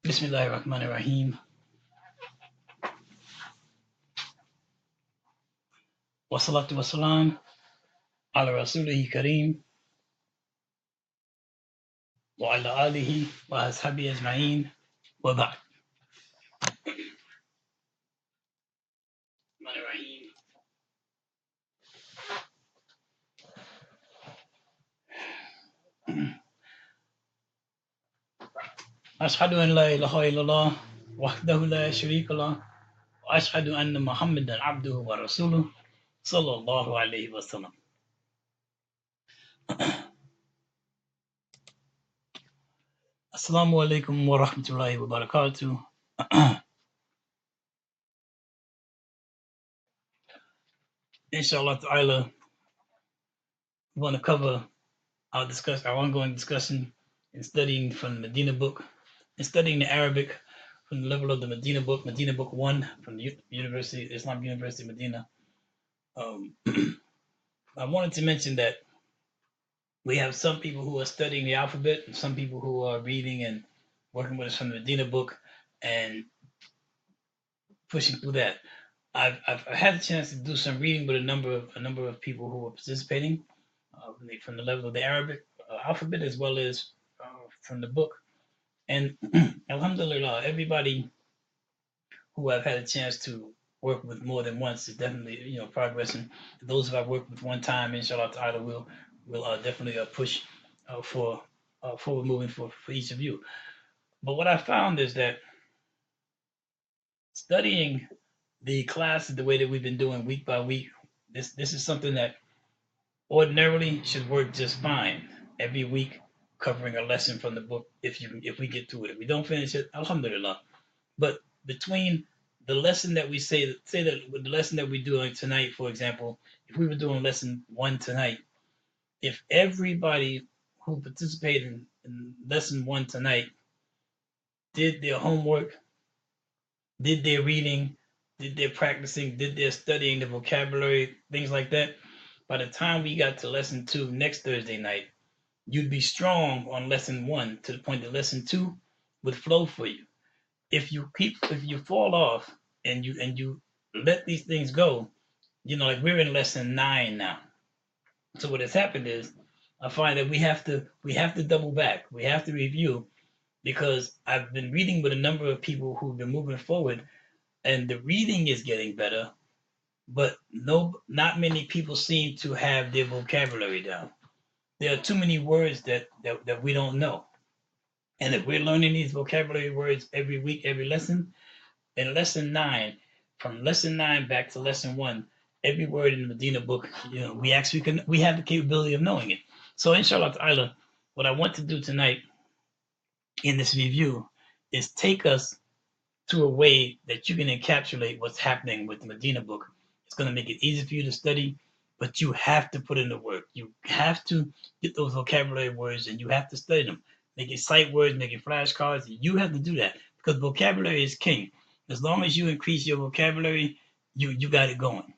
Bismillahirrahmanirrahim. Wassalatu wassalam ala rasulihi kareem wa ala alihi wa ashabi ajma'in wa ba'd. Ashhadu an la ilaha illallah wahdahu la sharika lah wa ashhadu anna Muhammadan abduhu wa rasuluh sallallahu alayhi wa sallam. Assalamu alaikum wa rahmatullahi wa barakatuh. Inshallah ta'ala, we want to cover our ongoing discussion in studying from the Madinah book and studying the Arabic from the level of the Madinah book 1 from the Islamic University Medina. I wanted to mention that we have some people who are studying the alphabet and some people who are reading and working with us from the Madinah book and pushing through that. I've had a chance to do some reading with a number of people who are participating from the level of the Arabic alphabet as well as from the book. And alhamdulillah, everybody who I've had a chance to work with more than once is definitely progressing. Those who I've worked with one time, inshallah ta'ala, will definitely push for forward moving for each of you. But what I found is that studying the classes the way that we've been doing week by week, this is something that ordinarily should work just fine every week, covering a lesson from the book. If we get to it, if we don't finish it, alhamdulillah. But between the lesson that we say that with the lesson that we do tonight, for example, if we were doing lesson 1 tonight, if everybody who participated in lesson 1 tonight did their homework, did their reading, did their practicing, did their studying, the vocabulary, things like that, by the time we got to lesson 2 next Thursday night, you'd be strong on lesson 1 to the point that lesson 2 would flow for you. If you fall off and you let these things go, like we're in lesson 9 now. So what has happened is I find that we have to double back. We have to review, because I've been reading with a number of people who've been moving forward, and the reading is getting better, but not many people seem to have their vocabulary down. There are too many words that we don't know. And if we're learning these vocabulary words every week, every lesson, in lesson 9, from lesson 9 back to lesson 1, every word in the Madinah book, we have the capability of knowing it. So inshallah ta'ala, what I want to do tonight in this review is take us to a way that you can encapsulate what's happening with the Madinah book. It's going to make it easy for you to study, but you have to put in the work. You have to get those vocabulary words and you have to study them. Make it sight words, make it flashcards. You have to do that because vocabulary is king. As long as you increase your vocabulary, you got it going.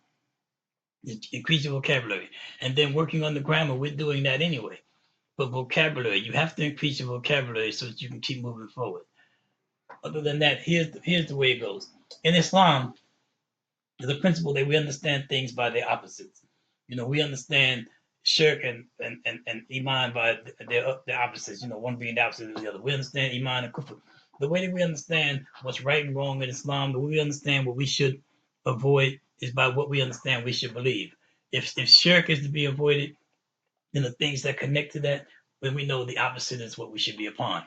Increase your vocabulary. And then working on the grammar, we're doing that anyway. But vocabulary, you have to increase your vocabulary so that you can keep moving forward. Other than that, here's the way it goes. In Islam, there's a principle that we understand things by their opposites. We understand shirk and iman by their opposites. One being the opposite of the other. We understand iman and kufr. The way that we understand what's right and wrong in Islam, the way we understand what we should avoid is by what we understand we should believe. If shirk is to be avoided, then the things that connect to that, then we know the opposite is what we should be upon.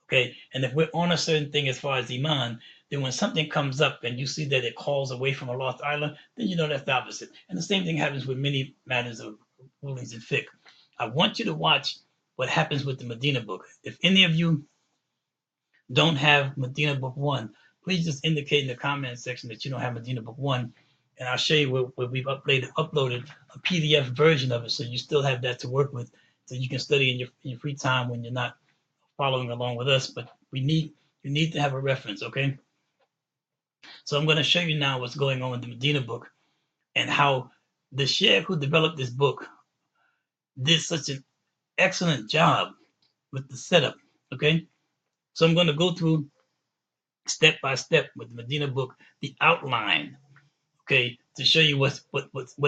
Okay, and if we're on a certain thing as far as iman, then when something comes up and you see that it calls away from Allah Ta'ala, then you know that's the opposite. And the same thing happens with many matters of rulings in fiqh. I want you to watch what happens with the Madinah book. If any of you don't have Madinah book 1, please just indicate in the comment section that you don't have Madinah book 1, and I'll show you where we've uploaded a PDF version of it, so you still have that to work with, so you can study in your free time when you're not following along with us. But you need to have a reference, okay? So I'm going to show you now what's going on with the Madinah book and how the sheikh who developed this book did such an excellent job with the setup. Okay, so I'm going to go through step by step with the Medina book, the outline. Okay, to show you what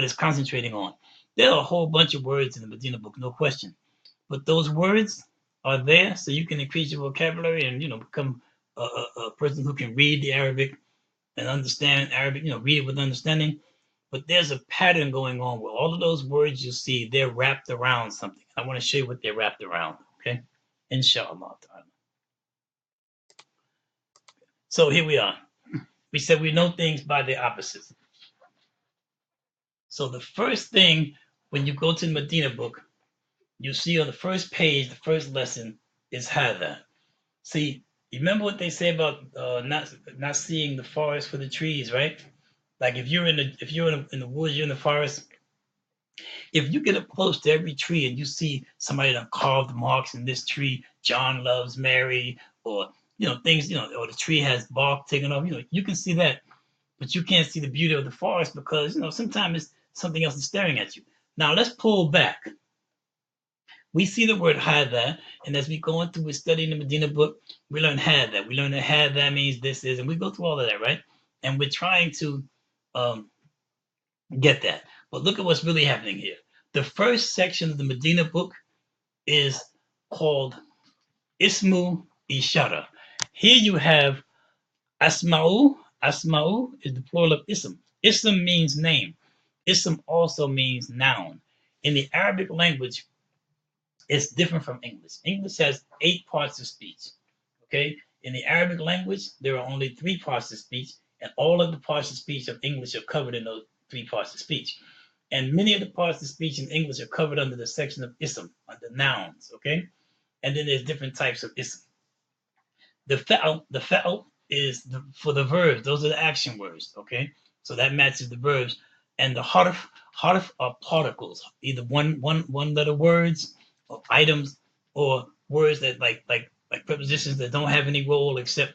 it's concentrating on. There are a whole bunch of words in the Medina book, no question. But those words are there so you can increase your vocabulary and become a person who can read the Arabic and understand Arabic. Read it with understanding. But there's a pattern going on where all of those words you see, they're wrapped around something. I want to show you what they're wrapped around. Okay, inshallah. So here we are. We said we know things by their opposites. So the first thing when you go to the Medina book, you see on the first page, the first lesson is hada. See, you remember what they say about not seeing the forest for the trees, right? Like if you're in the woods, you're in the forest. If you get up close to every tree and you see somebody that carved marks in this tree, John loves Mary, or things, or the tree has bark taken off, you can see that, but you can't see the beauty of the forest because sometimes it's something else is staring at you. Now let's pull back. We see the word hada, and as we go into we studying the Medina book, we learn hada. We learn that hada means this is, and we go through all of that, right? And we're trying to get that. But look at what's really happening here. The first section of the Medina book is called Ismu Ishara. Here you have Asma'u. Asma'u is the plural of Ism. Ism means name. Ism also means noun. In the Arabic language, it's different from English. English has 8 parts of speech. Okay? In the Arabic language, there are only 3 parts of speech, and all of the parts of speech of English are covered in those 3 parts of speech. And many of the parts of speech in English are covered under the section of ism, under nouns. Okay? And then there's different types of ism. The fa'al is for the verbs. Those are the action words. Okay? So that matches the verbs. And the harf are particles, either one letter words or items or words that like prepositions that don't have any role except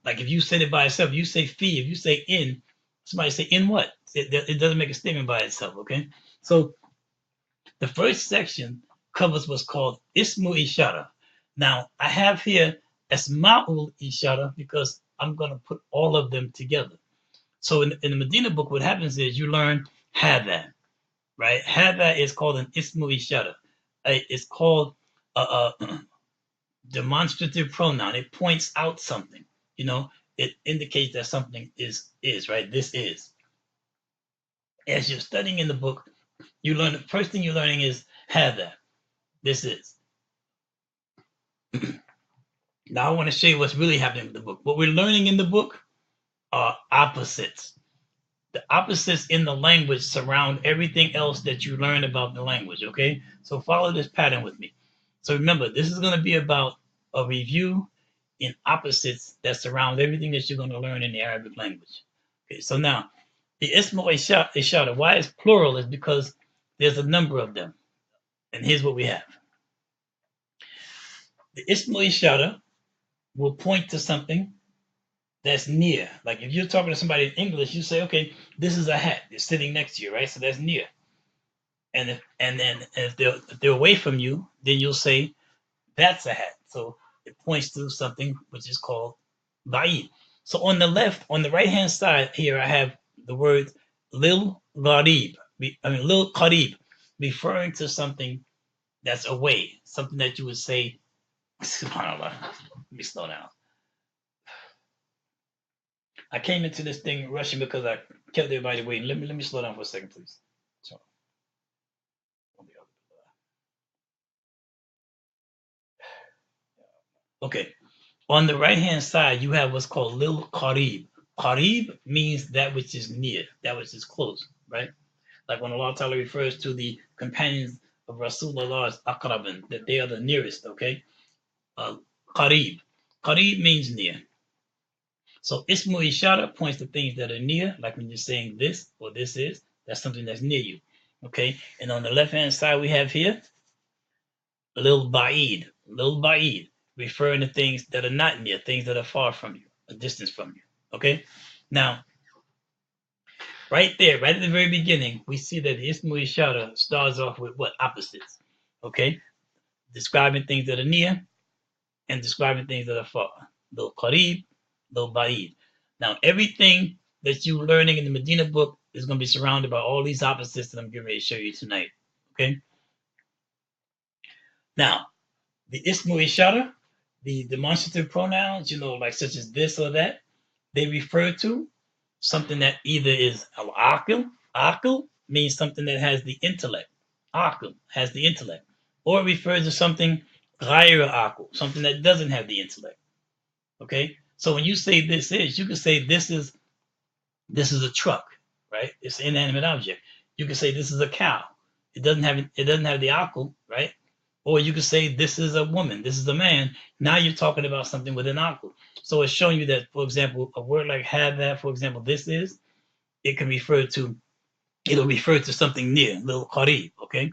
like if you said it by itself, you say fee. If you say in, somebody say in what? It doesn't make a statement by itself. Okay, so the first section covers what's called ismu ishara. Now I have here asma'ul ishara because I'm going to put all of them together. So in the Medina book, what happens is you learn hada, right? Hada is called an ismu ishara. It's called a demonstrative pronoun. It points out something. It indicates that something is right. This is. As you're studying in the book, you learn the first thing you're learning is hada. This is. Now I want to show you what's really happening with the book. What we're learning in the book are opposites. The opposites in the language surround everything else that you learn about the language, okay? So follow this pattern with me. So remember, this is going to be about a review in opposites that surround everything that you're going to learn in the Arabic language. Okay, so now, the Ismu Ishara, why it's plural is because there's a number of them. And here's what we have. The Ismu Ishara will point to something that's near. Like if you're talking to somebody in English, you say, okay, this is a hat. It's sitting next to you, right? So that's near. And if they're away from you, then you'll say that's a hat. So it points to something which is called ba'id. So on the right hand side here, I have the word lil gharib. Lil qarib, referring to something that's away, something that you would say, subhanAllah. Let me slow down. I came into this thing rushing because I kept everybody waiting. Let me slow down for a second, please. So, okay. On the right hand side, you have what's called lil qarib. Qarib means that which is near, that which is close, right? Like when Allah Ta'ala refers to the companions of Rasulullah as aqraban, that they are the nearest, okay? Qarib. Qarib means near. So ismu ishara points to things that are near, like when you're saying this or this is, that's something that's near you. Okay. And on the left hand side, we have here lil ba'id, referring to things that are not near, things that are far from you, a distance from you. Okay. Now, right there, right at the very beginning, we see that the ismu ishara starts off with what? Opposites. Okay. describing things that are near and describing things that are far. Lil qarib, lil ba'id. Now, everything that you're learning in the Medina book is going to be surrounded by all these opposites that I'm getting ready to show you tonight. Okay? Now, the ismu ishara, the demonstrative pronouns, like such as this or that, they refer to something that either is al-aqil. Aqil means something that has the intellect. Aqil has the intellect. Or it refers to something ghayra aqil, something that doesn't have the intellect. Okay? So when you say this is, you can say this is a truck, right? It's an inanimate object. You can say this is a cow. It doesn't have the aqil, right? Or you could say this is a woman, this is a man. Now you're talking about something with an aqil. So it's showing you that, for example, a word like hadha, for example, this is, it'll refer to something near, little qarib, okay?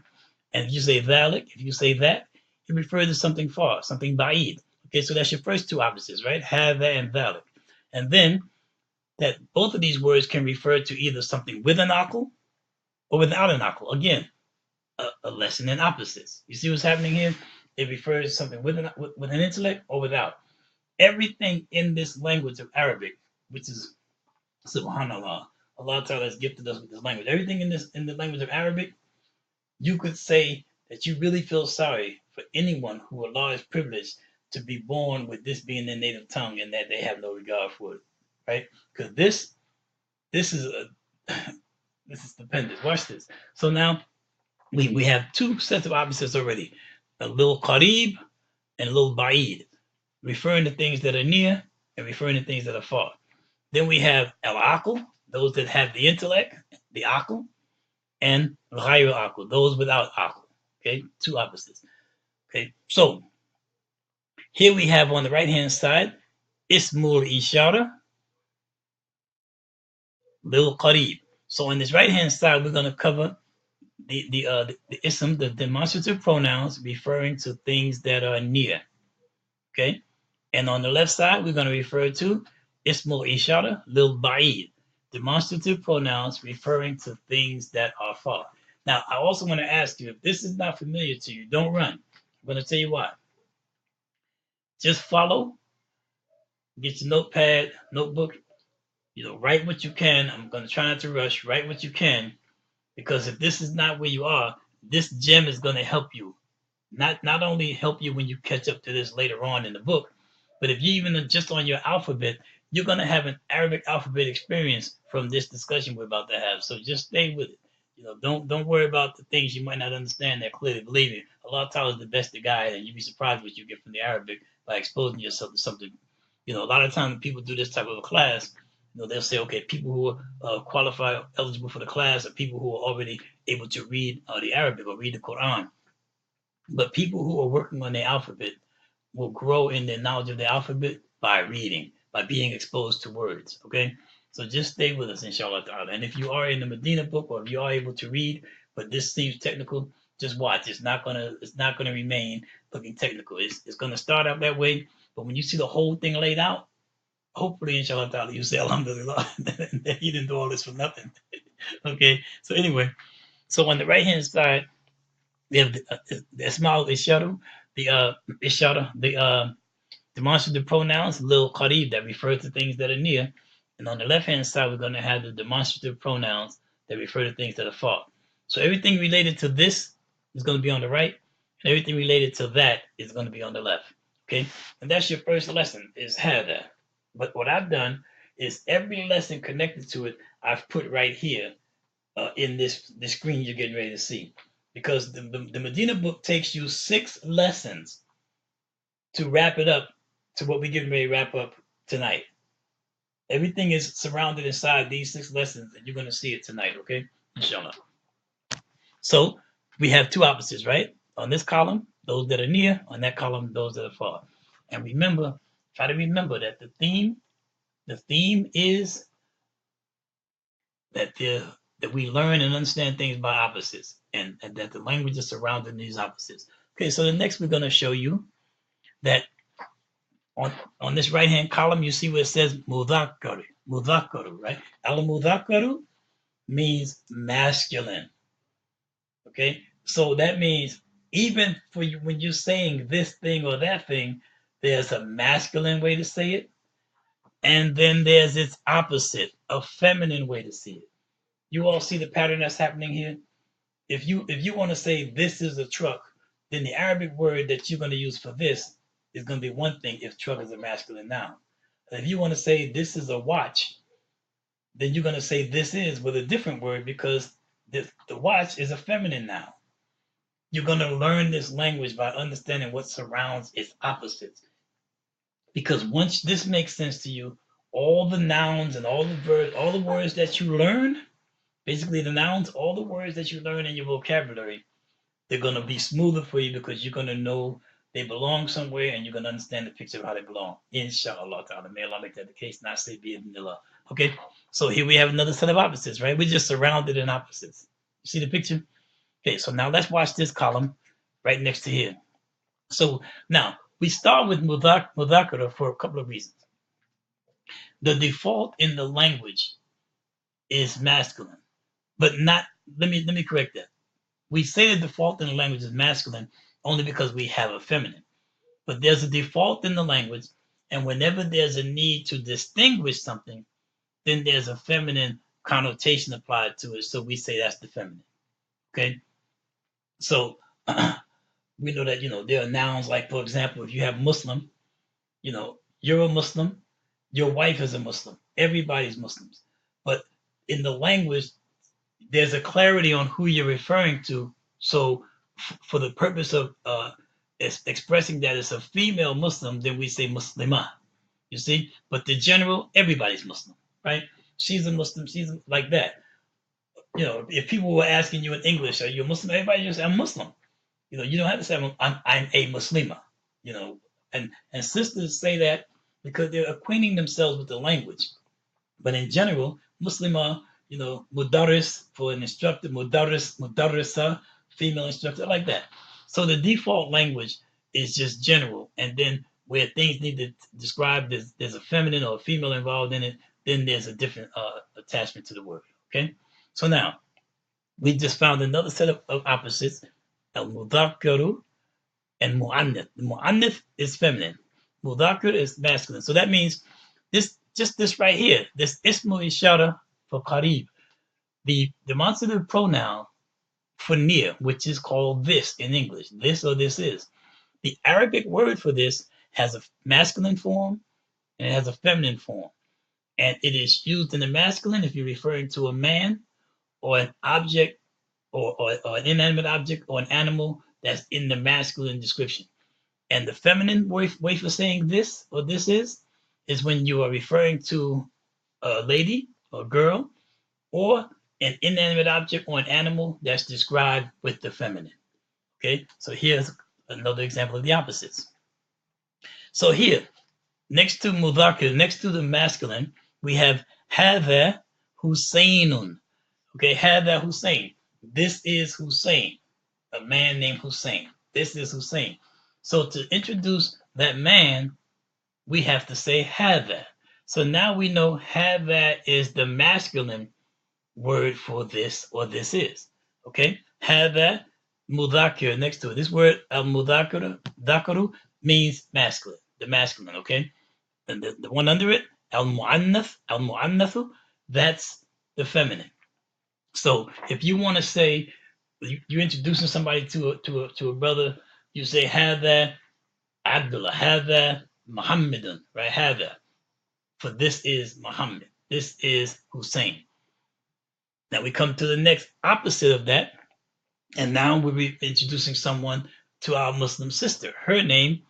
And if you say dhalik, if you say that, it refers to something far, something ba'id. Okay, so that's your first two opposites, right? Hadha and dhalik. And then that both of these words can refer to either something with an aqil or without an aqil. Again, a lesson in opposites. You see what's happening here? It refers to something with an intellect or without. Everything in this language of Arabic, which is subhanallah, Allah Ta'ala has gifted us with this language. Everything in the language of Arabic, you could say that you really feel sorry for anyone who Allah is privileged to be born with this being their native tongue and that they have no regard for it, right? Because this is this is stupendous. Watch this. So now we have two sets of opposites already, a little qarib and a little ba'id, referring to things that are near and referring to things that are far. Then we have al-aql, those that have the intellect, the aql, and ghayr aql, those without aql. Okay, two opposites. Okay, so here we have on the right-hand side, ismul ishara, lil qarib. So on this right-hand side, we're going to cover the ism, the demonstrative pronouns referring to things that are near. Okay, and on the left side, we're going to refer to ismul ishara, lil ba'id, demonstrative pronouns referring to things that are far. Now, I also want to ask you, if this is not familiar to you, don't run. I'm going to tell you why. Just follow, get your notepad, notebook, write what you can. I'm going to try not to rush, write what you can, because if this is not where you are, this gem is going to help you. Not only help you when you catch up to this later on in the book, but if you even just on your alphabet, you're going to have an Arabic alphabet experience from this discussion we're about to have. So just stay with it. Don't worry about the things you might not understand that clearly. Believe me, Allah Ta'ala is the best guide, and you'd be surprised what you get from the Arabic by exposing yourself to something. A lot of times when people do this type of a class, they'll say, okay, people who are qualified, eligible for the class are people who are already able to read the Arabic or read the Quran. But people who are working on their alphabet will grow in their knowledge of the alphabet by reading, by being exposed to words. Okay, so just stay with us, inshallah ta'ala. And if you are in the Medina book, or if you are able to read, but this seems technical, just watch. It's not gonna remain looking technical. It's gonna start out that way, but when you see the whole thing laid out, hopefully, inshallah ta'ala, you say alhamdulillah that you didn't do all this for nothing. Okay, so anyway, so on the right hand side, we have the small ishara, the demonstrative pronouns, lil qarib, that refer to things that are near. And on the left-hand side, we're going to have the demonstrative pronouns that refer to things that are far. So everything related to this is going to be on the right, and everything related to that is going to be on the left. Okay? And that's your first lesson, is hadha. But what I've done is every lesson connected to it, I've put right here in this screen you're getting ready to see. Because the Medina book takes you 6 lessons to wrap it up to what we're getting ready to wrap up tonight. Everything is surrounded inside these 6 lessons, and you're going to see it tonight, okay? Inshallah. So we have 2 opposites, right? On this column, those that are near. On that column, those that are far. And remember, try to remember that the theme is that we learn and understand things by opposites, and that the language is surrounding these opposites. Okay, so the next we're going to show you that on this right hand column, you see where it says mudhakkaru, right? Al mudhakkaru means masculine. Okay, so that means even for you when you're saying this thing or that thing, there's a masculine way to say it, and then there's its opposite, a feminine way to see it. You all see the pattern that's happening here? If you want to say this is a truck, then the Arabic word that you're going to use for this is going to be one thing if truck is a masculine noun. If you want to say this is a watch, then you're going to say this is with a different word because the watch is a feminine noun. You're going to learn this language by understanding what surrounds its opposites. Because once this makes sense to you, all the nouns and all the verbs, all the words that you learn, basically the nouns, all the words that you learn in your vocabulary, they're going to be smoother for you because you're going to know they belong somewhere and you're going to understand the picture of how they belong. Inshallah ta'ala. May Allah make that the case, not say be in Allah. Okay, so here we have another set of opposites, right? We're just surrounded in opposites. You see the picture? Okay, so now let's watch this column right next to here. So now we start with mudhakara for a couple of reasons. The default in the language is masculine, but not. Let me correct that. We say the default in the language is masculine only because we have a feminine. But there's a default in the language, and whenever there's a need to distinguish something, then there's a feminine connotation applied to it. So we say that's the feminine. Okay. So we know that there are nouns like, for example, if you have Muslim, you're a Muslim, your wife is a Muslim, everybody's Muslims. But in the language, there's a clarity on who you're referring to. So for the purpose of expressing that it's a female Muslim, then we say Muslimah. You see, but the general, everybody's Muslim, right? She's a Muslim. Like that. If people were asking you in English, "Are you a Muslim?" Everybody just say, "I'm Muslim." You don't have to say I'm a Muslima. And sisters say that because they're acquainting themselves with the language. But in general, Muslima, mudaris for an instructor, mudarisa, female instructor, like that. So the default language is just general, and then where things need to describe there's a feminine or a female involved in it, then there's a different attachment to the word. Okay, so now we just found another set of opposites, al mudhakkaru and mu'annath. The mu'annath is feminine, mudhakkar is masculine. So that means this right here, this ismu ishara for qarib, the demonstrative pronoun for near, which is called this in English, this or this is. The Arabic word for this has a masculine form and it has a feminine form. And it is used in the masculine if you're referring to a man or an object or an inanimate object or an animal that's in the masculine description. And the feminine way for saying this or this is when you are referring to a lady or girl or an inanimate object or an animal that's described with the feminine. Okay, so here's another example of the opposites. So here, next to mudhakar, next to the masculine, we have hadha Husainun. Okay, hadha Hussein. This is Hussein, a man named Hussein. This is Hussein. So to introduce that man, we have to say hadha. So now we know hadha is the masculine word for this or this is. Okay, hadha mudhakir next to it. This word al mudhakaru means masculine, the masculine. Okay, and the one under it al muannathu, that's the feminine. So if you want to say you're introducing somebody to a brother, you say hadha Abdullah, hadha Muhammadan, right? Hadha, for this is Muhammad, this is Hussein. Now we come to the next opposite of that, and now we're introducing someone to our Muslim sister. Her name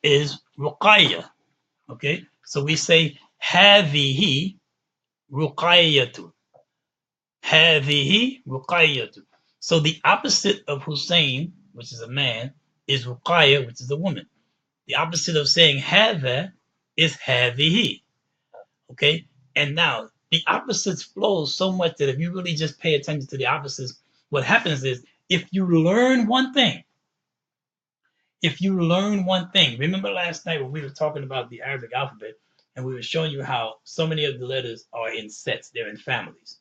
is Ruqayya. Okay, so we say Hadhihi Ruqayyatu. Hadhihi Ruqayyatu. So the opposite of Hussein, which is a man, is Ruqayya, which is a woman. The opposite of saying Hadha is Hadhihi. Okay, and now the opposites flow so much that if you really just pay attention to the opposites, what happens is if you learn one thing, remember last night when we were talking about the Arabic alphabet and we were showing you how so many of the letters are in sets, they're in families.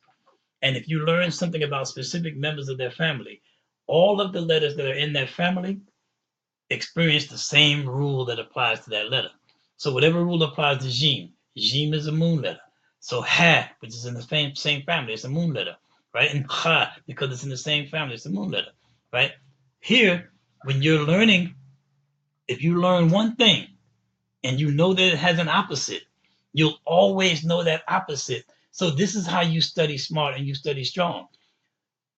And if you learn something about specific members of their family, all of the letters that are in that family experience the same rule that applies to that letter. So whatever rule applies to Jim, Jim is a moon letter. So Ha, which is in the same family, it's a moon letter, right? And Ha, because it's in the same family, it's a moon letter, right? Here, when you're learning, if you learn one thing and you know that it has an opposite, you'll always know that opposite. So this is how you study smart and you study strong.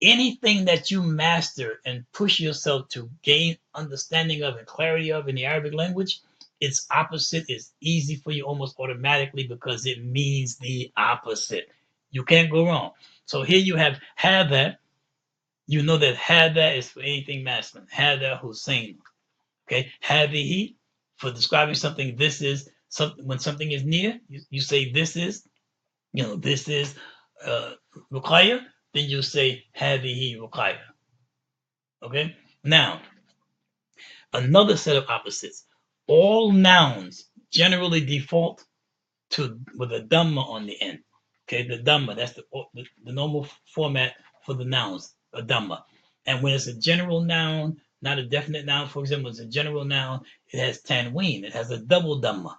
Anything that you master and push yourself to gain understanding of and clarity of in the Arabic language, its opposite is easy for you almost automatically because it means the opposite. You can't go wrong. So here you have that. You know that that is for anything masculine. Hada Hussein. Okay, hadihi for describing something. This is something when something is near. You say this is. This is Ruqayya. Then you say hadihi Ruqayya. Okay. Now another set of opposites. All nouns generally default to with a dhamma on the end. Okay, the dhamma, that's the normal format for the nouns, a dhamma. And when it's a general noun, not a definite noun, for example, it's a general noun, it has tanween, it has a double dhamma.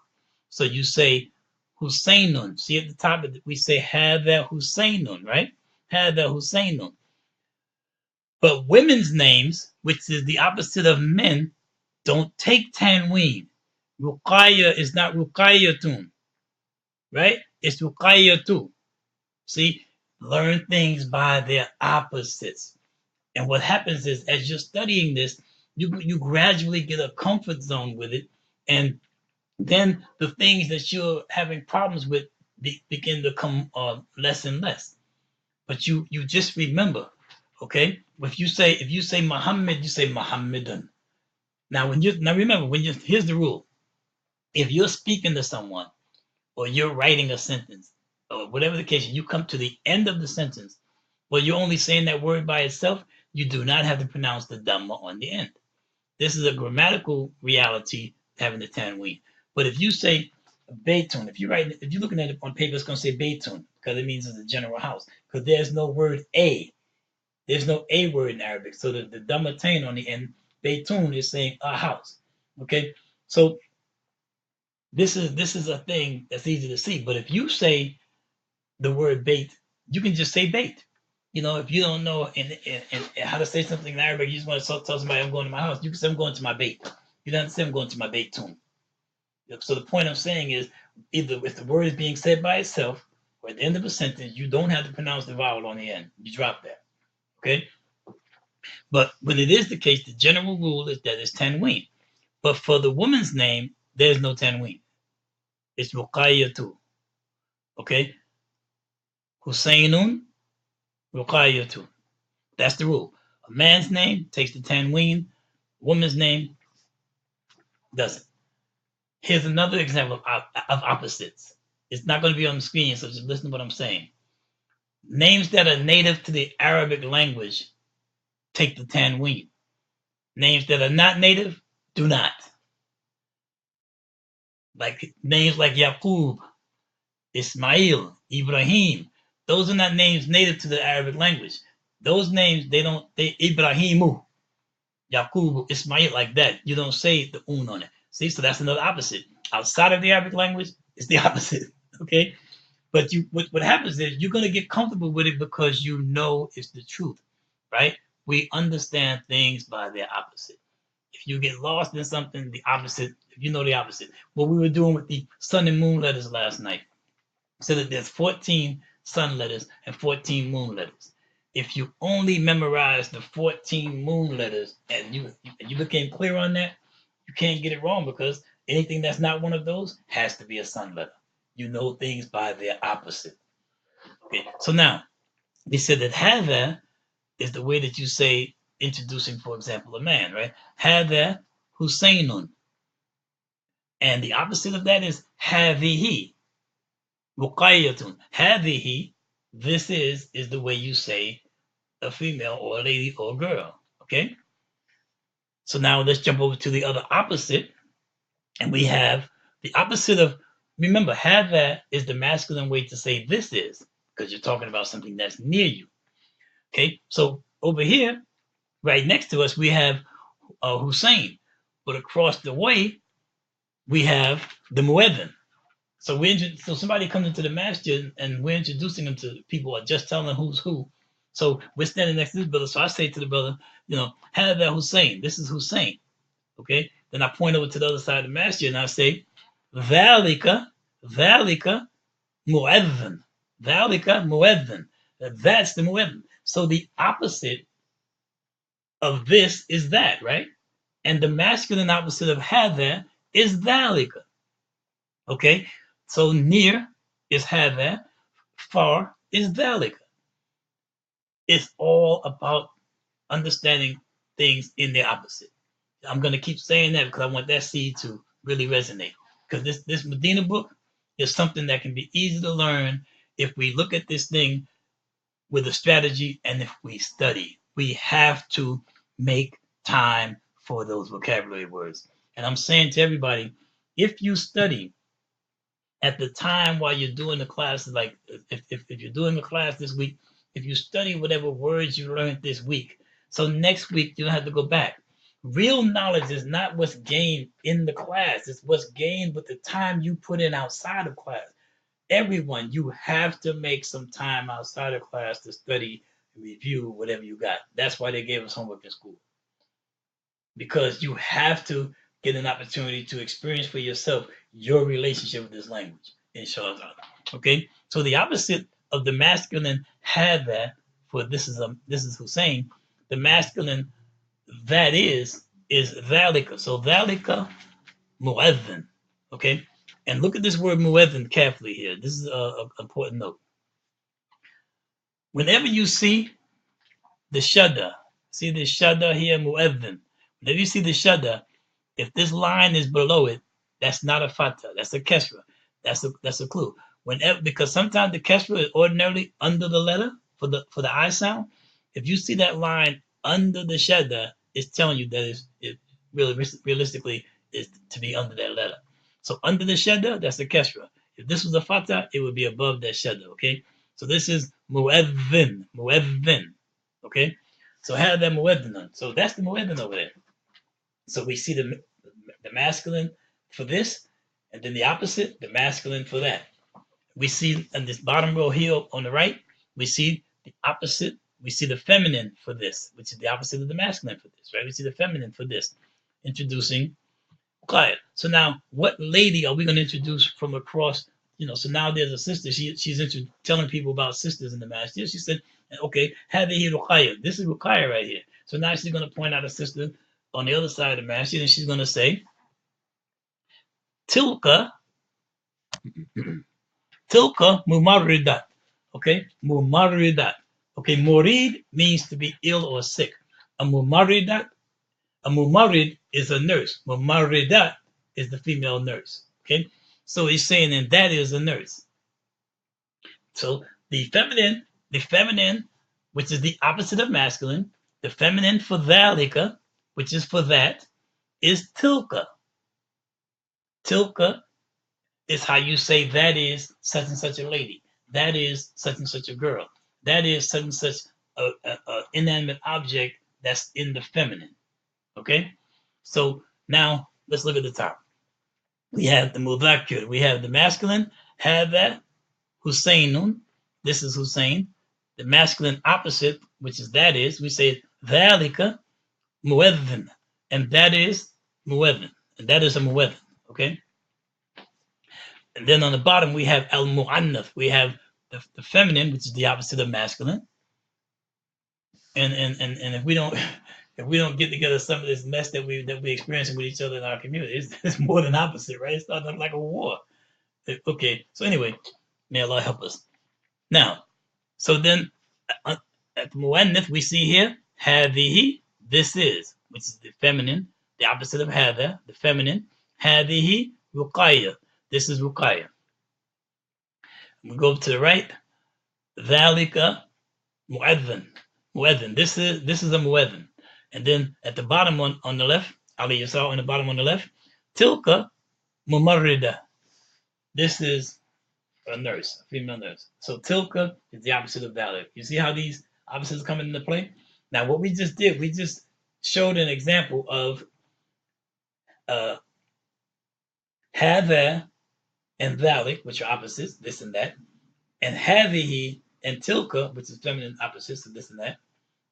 So you say Husainun. See at the top, we say Hada Husainun, right? Hada Husainun. But women's names, which is the opposite of men, don't take tanween. Ruqayya is not Ruqayyatun, right? It's Ruqayyatu. See, learn things by their opposites. And what happens is, as you're studying this, you gradually get a comfort zone with it, and then the things that you're having problems with begin to come less and less. But you just remember, okay? If you say Muhammad, you say Muhammadan. Now remember here's the rule: if you're speaking to someone or you're writing a sentence or whatever the case, you come to the end of the sentence, well, you're only saying that word by itself, you do not have to pronounce the dhamma on the end. This is a grammatical reality having the tanween. But if you say Baytun, if you're looking at it on paper, it's going to say Baytun because it means it's a general house. Because there's no word a. There's no a word in Arabic. So the dhamma tain on the end, Baytun is saying a house. Okay? So this is a thing that's easy to see. But if you say the word bait, you can just say bait. If you don't know in how to say something in Arabic, you just want to tell somebody I'm going to my house. You can say I'm going to my bait. You don't say I'm going to my bait tune. So the point I'm saying is either if the word is being said by itself or at the end of a sentence, you don't have to pronounce the vowel on the end. You drop that. Okay? But when it is the case, the general rule is that it's tanween. But for the woman's name, there's no tanween. It's Ruqayyatu. Okay? Husainun, Ruqayyatu. That's the rule. A man's name takes the tanween. Woman's name doesn't. Here's another example of opposites. It's not going to be on the screen, so just listen to what I'm saying. Names that are native to the Arabic language take the tanween. Names that are not native do not. Like names like Yaqub, Ismail, Ibrahim. Those are not names native to the Arabic language. Those names, they Ibrahimu, Yaqub, Ismail, like that. You don't say the un on it. See, so that's another opposite. Outside of the Arabic language, it's the opposite. Okay? But what happens is you're going to get comfortable with it because you know it's the truth, right? We understand things by their opposite. If you get lost in something, the opposite, if you know the opposite. What we were doing with the sun and moon letters last night, said that there's 14 sun letters and 14 moon letters. If you only memorize the 14 moon letters and you became clear on that, you can't get it wrong because anything that's not one of those has to be a sun letter. You know things by their opposite. Okay, so now they said that hada is the way that you say introducing, for example, a man, right? Hada Husainun. And the opposite of that is hadihi. Ruqayyatun. Hadihi, this is the way you say a female or a lady or a girl. Okay? So now let's jump over to the other opposite. And we have the opposite of, remember, hada is the masculine way to say this is, because you're talking about something that's near you. Okay? So over here, Right next to us, we have Hussein. But across the way, we have the Muezzin. So somebody comes into the masjid and we're introducing them to people, or just telling them who's who. So we're standing next to this brother. So I say to the brother, have that Hussein. This is Hussein. Okay. Then I point over to the other side of the masjid and I say, Valika, Valika, Muezzin. Valika, Muezzin. That's the Muezzin. So the opposite of this is that, right? And the masculine opposite of hadha is Valika. Okay. So near is hadha, far is Valika. It's all about understanding things in their opposite. I'm going to keep saying that because I want that seed to really resonate. Because this Medina book is something that can be easy to learn if we look at this thing with a strategy and if we study. We have to make time for those vocabulary words. And I'm saying to everybody, if you study at the time while you're doing the classes, like if you're doing a class this week, if you study whatever words you learned this week, so next week you don't have to go back. Real knowledge is not what's gained in the class, it's what's gained with the time you put in outside of class. Everyone, you have to make some time outside of class to study and review whatever you got. That's why they gave us homework in school. Because you have to get an opportunity to experience for yourself your relationship with this language, inshallah. Okay, so the opposite of the masculine had that for this is Hussein. The masculine that is dhalika. So dhalika mu'adhin. Okay, and look at this word mu'adhin carefully here. This is a important note. Whenever you see the shadda, see the shadda here mu'adhin. Whenever you see the shadda, if this line is below it, that's not a fatha. That's a kesra. That's a clue. Whenever, because sometimes the kesra is ordinarily under the letter for the I sound. If you see that line under the shadda, it's telling you that it really realistically is to be under that letter. So under the shadda, that's a kesra. If this was a fatha, it would be above that shadda. Okay. So this is mu'adhin, mu'adhin. Okay. So have that mu'adhin on. So that's the mu'adhin over there. So we see the masculine for this, and then the opposite, the masculine for that. We see in this bottom row here on the right, we see the opposite. We see the feminine for this, which is the opposite of the masculine for this, right? We see the feminine for this, introducing Quiet. So now, what lady are we going to introduce from across? So now there's a sister. She's telling people about sisters in the masjid. She said, okay, Hadihi Ruqayya. This is Ruqayya right here. So now she's going to point out a sister on the other side of the masjid, and she's going to say, Tilka, Tilka Mumarridat. Okay, Mumarridat. Okay, Murid means to be ill or sick. A Mumarridat, a Mumarrid is a nurse. Mumarridat is the female nurse. Okay, so he's saying, and that is a nurse. So the feminine, which is the opposite of masculine, the feminine for dhalika, which is for that, is tilka. Tilka is how you say that is such and such a lady. That is such and such a girl. That is such and such a inanimate object that's in the feminine. Okay? So now let's look at the top. We have the mudhakkar. We have the masculine, have that, Husseinun. This is Hussein. The masculine opposite, which is that is, we say dhalika mueddin. And that is mueddin. And that is a mueddin. Okay? And then on the bottom we have al mu'annath. We have the feminine, which is the opposite of masculine. And if we don't get together some of this mess that we experiencing with each other in our community, it's more than opposite, right? It's starting like a war. Okay, so anyway, may Allah help us. Now, so then at the mu'annith we see here hadihi, this is, which is the feminine, the opposite of hadha, the feminine. Hadihi ruqayya, this is ruqayya. We go to the right, dhalika mu'adhin. Mu'adhin. This is a mu'adhin. And then at the bottom on the left, Ali Yasar on the bottom on the left, tilka mumarrida. This is a nurse, a female nurse. So tilka is the opposite of dhalika. You see how these opposites come into play? Now, what we just did, we just showed an example of uh, hadha and dhalik, which are opposites, this and that, and hadhihi and tilka, which is feminine opposites of this and that,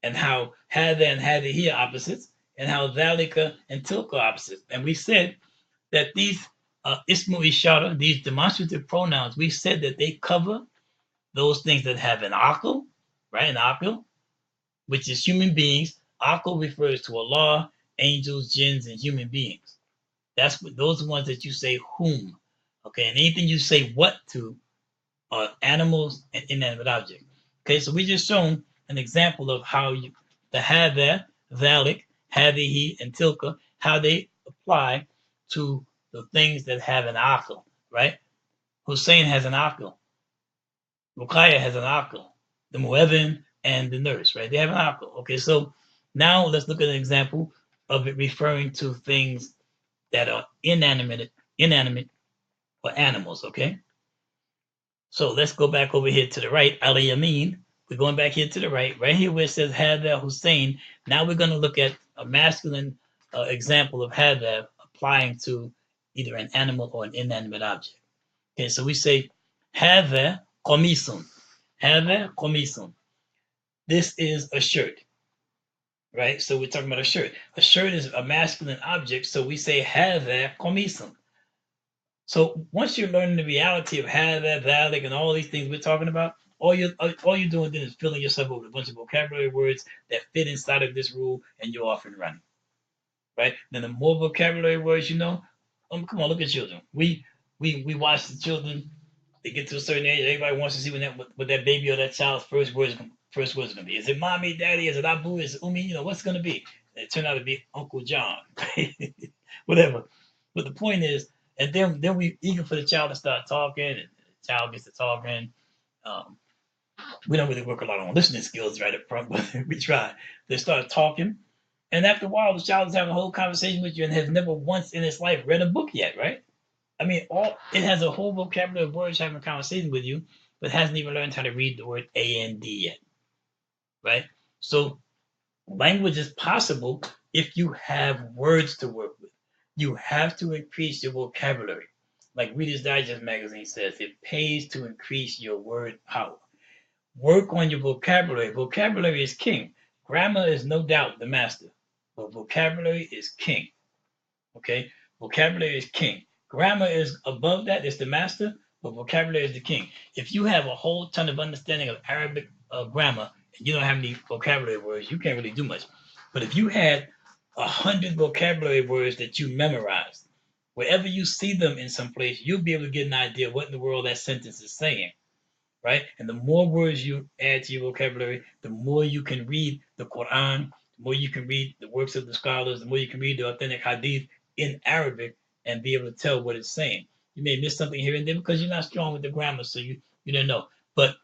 and how hadha and hadhihi are opposites, and how dhalika and tilka are opposites. And we said that these ismu ishara, these demonstrative pronouns, we said that they cover those things that have an akal, right? An akal, which is human beings. Akal refers to Allah, angels, jinns, and human beings. That's what those are the ones that you say whom. Okay, and anything you say what to are animals and inanimate objects. Okay, so we just shown an example of how you the hadha, dhalik, hadihi, and tilka, how they apply to the things that have an akal, right? Hussein has an akal. Ruqayya has an akal. The muezzin and the nurse, right? They have an akal. Okay, so now let's look at an example of it referring to things that are inanimate or animals. Okay, so let's go back over here to the right. Ali Yamin. We're going back here to the right. Right here where it says Hadha Hussein. Now we're going to look at a masculine example of Hadha applying to either an animal or an inanimate object. Okay, so we say Hadha Komisun. Hadha Komisun. This is a shirt, right? So we're talking about a shirt. A shirt is a masculine object, so we say Hadha Komisun. So once you're learning the reality of hadha, dhalik, and all these things we're talking about, all you're doing then is filling yourself up with a bunch of vocabulary words that fit inside of this rule, and you're off and running, right? Then the more vocabulary words you know, come on, look at children. We watch the children. They get to a certain age. Everybody wants to see what that baby or that child's first words are gonna be. Is it mommy, daddy? Is it abu? Is it umi? You know what's it gonna be? And it turned out to be Uncle John, whatever. But the point is, and then we eager for the child to start talking, and the child gets to talking. Um, we don't really work a lot on listening skills right up front, but we try. They start talking, and after a while, the child is having a whole conversation with you and has never once in its life read a book yet, right? I mean, all it has a whole vocabulary of words having a conversation with you, but hasn't even learned how to read the word and yet, right? So language is possible if you have words to work with. You have to increase your vocabulary. Like Reader's Digest magazine says, it pays to increase your word power. Work on your vocabulary. Vocabulary is king. Grammar is no doubt the master, but vocabulary is king. Okay? Vocabulary is king. Grammar is above that, it's the master, but vocabulary is the king. If you have a whole ton of understanding of Arabic grammar and you don't have any vocabulary words, you can't really do much. But if you had 100 vocabulary words that you memorized, wherever you see them in some place, you'll be able to get an idea what in the world that sentence is saying, right? And the more words you add to your vocabulary, the more you can read the Quran, the more you can read the works of the scholars, the more you can read the authentic hadith in Arabic and be able to tell what it's saying. You may miss something here and there because you're not strong with the grammar, so you don't know. But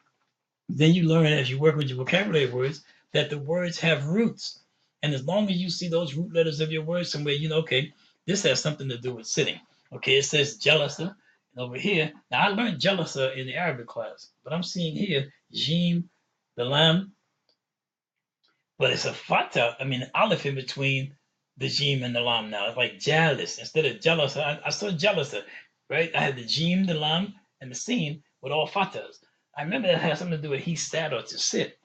then you learn as you work with your vocabulary words that the words have roots. And as long as you see those root letters of your words somewhere, you know, okay, this has something to do with sitting. Okay, it says jalasa. And over here, now I learned jalasa in the Arabic class, but I'm seeing here jim, the lam, but it's a fatah, I mean, aleph in between the jim and the lam now. It's like jalis. Instead of jalasa, I saw jalasa, right? I had the jim, the lam, and the sin with all fatahs. I remember that had something to do with he sat or to sit.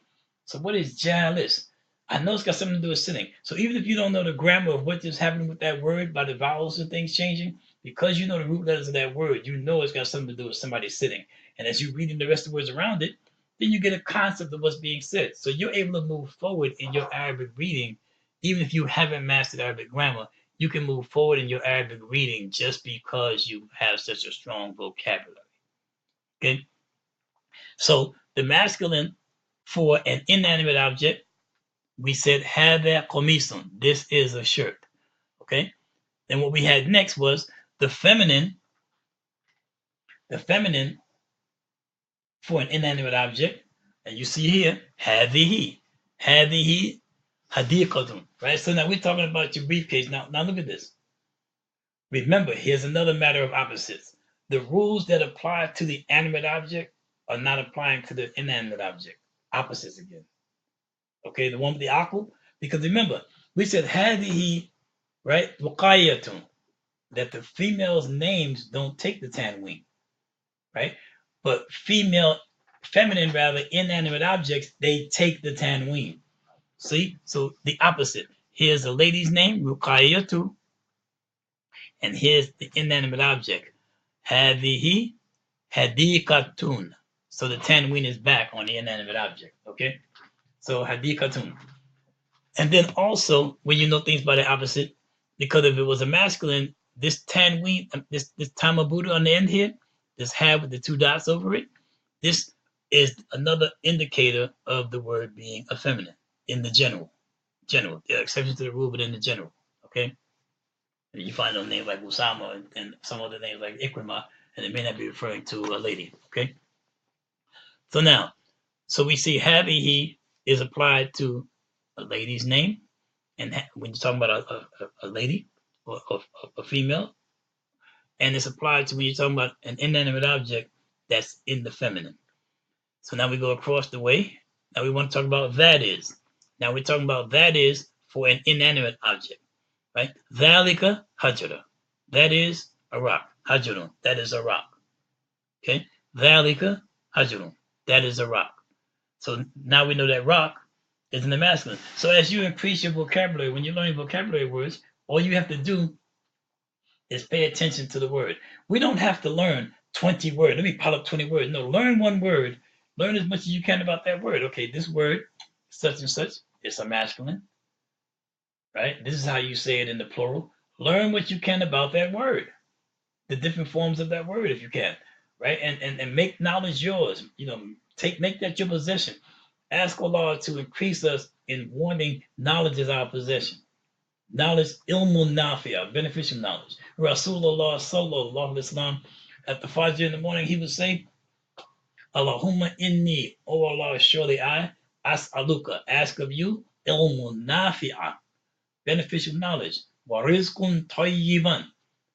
So what is jalis? I know it's got something to do with sitting. So even if you don't know the grammar of what is happening with that word by the vowels and things changing, because you know the root letters of that word, you know it's got something to do with somebody sitting. And as you're reading the rest of the words around it, then you get a concept of what's being said. So you're able to move forward in your Arabic reading, even if you haven't mastered Arabic grammar. You can move forward in your Arabic reading just because you have such a strong vocabulary. Okay? So the masculine for an inanimate object, we said hadha qamisun. This is a shirt. Okay? Then what we had next was the feminine. The feminine for an inanimate object, and you see here, hadhihi. Hadhihi hadiqatun. Right? So now we're talking about your briefcase. Now look at this. Remember, here's another matter of opposites. The rules that apply to the animate object are not applying to the inanimate object. Opposites again. Okay, the one with the akul. Because remember, we said hadihi, right? Waqayatun, that the females' names don't take the tanween, right? But feminine rather, inanimate objects, they take the tanween. See? So the opposite. Here's a lady's name, Ruqayatu, and here's the inanimate object, Hadihi Hadikatun. So the tanween is back on the inanimate object. Okay? So Hadikatun. And then also, when you know things by the opposite, because if it was a masculine, this tanween, this tamabudu on the end here, this had with the two dots over it, this is another indicator of the word being a feminine in the general. There are exceptions to the rule, but in the general. Okay? And you find those names like Usama and some other names like Ikrima, and it may not be referring to a lady. Okay? So now, so we see Habihi is applied to a lady's name, and when you're talking about a lady or a female, and it's applied to when you're talking about an inanimate object that's in the feminine. So now we go across the way. Now we want to talk about that is. Now we're talking about that is for an inanimate object, right? Dhalika hajara. That is a rock. Hajarun. That is a rock. Okay? Dhalika hajarun. That is a rock. So now we know that rock is in the masculine. So as you increase your vocabulary, when you're learning vocabulary words, all you have to do is pay attention to the word. We don't have to learn 20 words. Let me pile up 20 words. No, learn one word. Learn as much as you can about that word. Okay, this word, such and such, it's a masculine, right? This is how you say it in the plural. Learn what you can about that word, the different forms of that word if you can, right? And make knowledge yours. Make that your possession. Ask Allah to increase us in wanting knowledge as our possession. Knowledge, ilmun nafi'ah, beneficial knowledge. Rasulullah sallallahu alaihi wasallam, at the Fajr in the morning, he would say, Allahumma inni, O Allah, surely I, as'aluka, ask of you, ilmun nafi'ah, beneficial knowledge, wa rizqun tayyiban,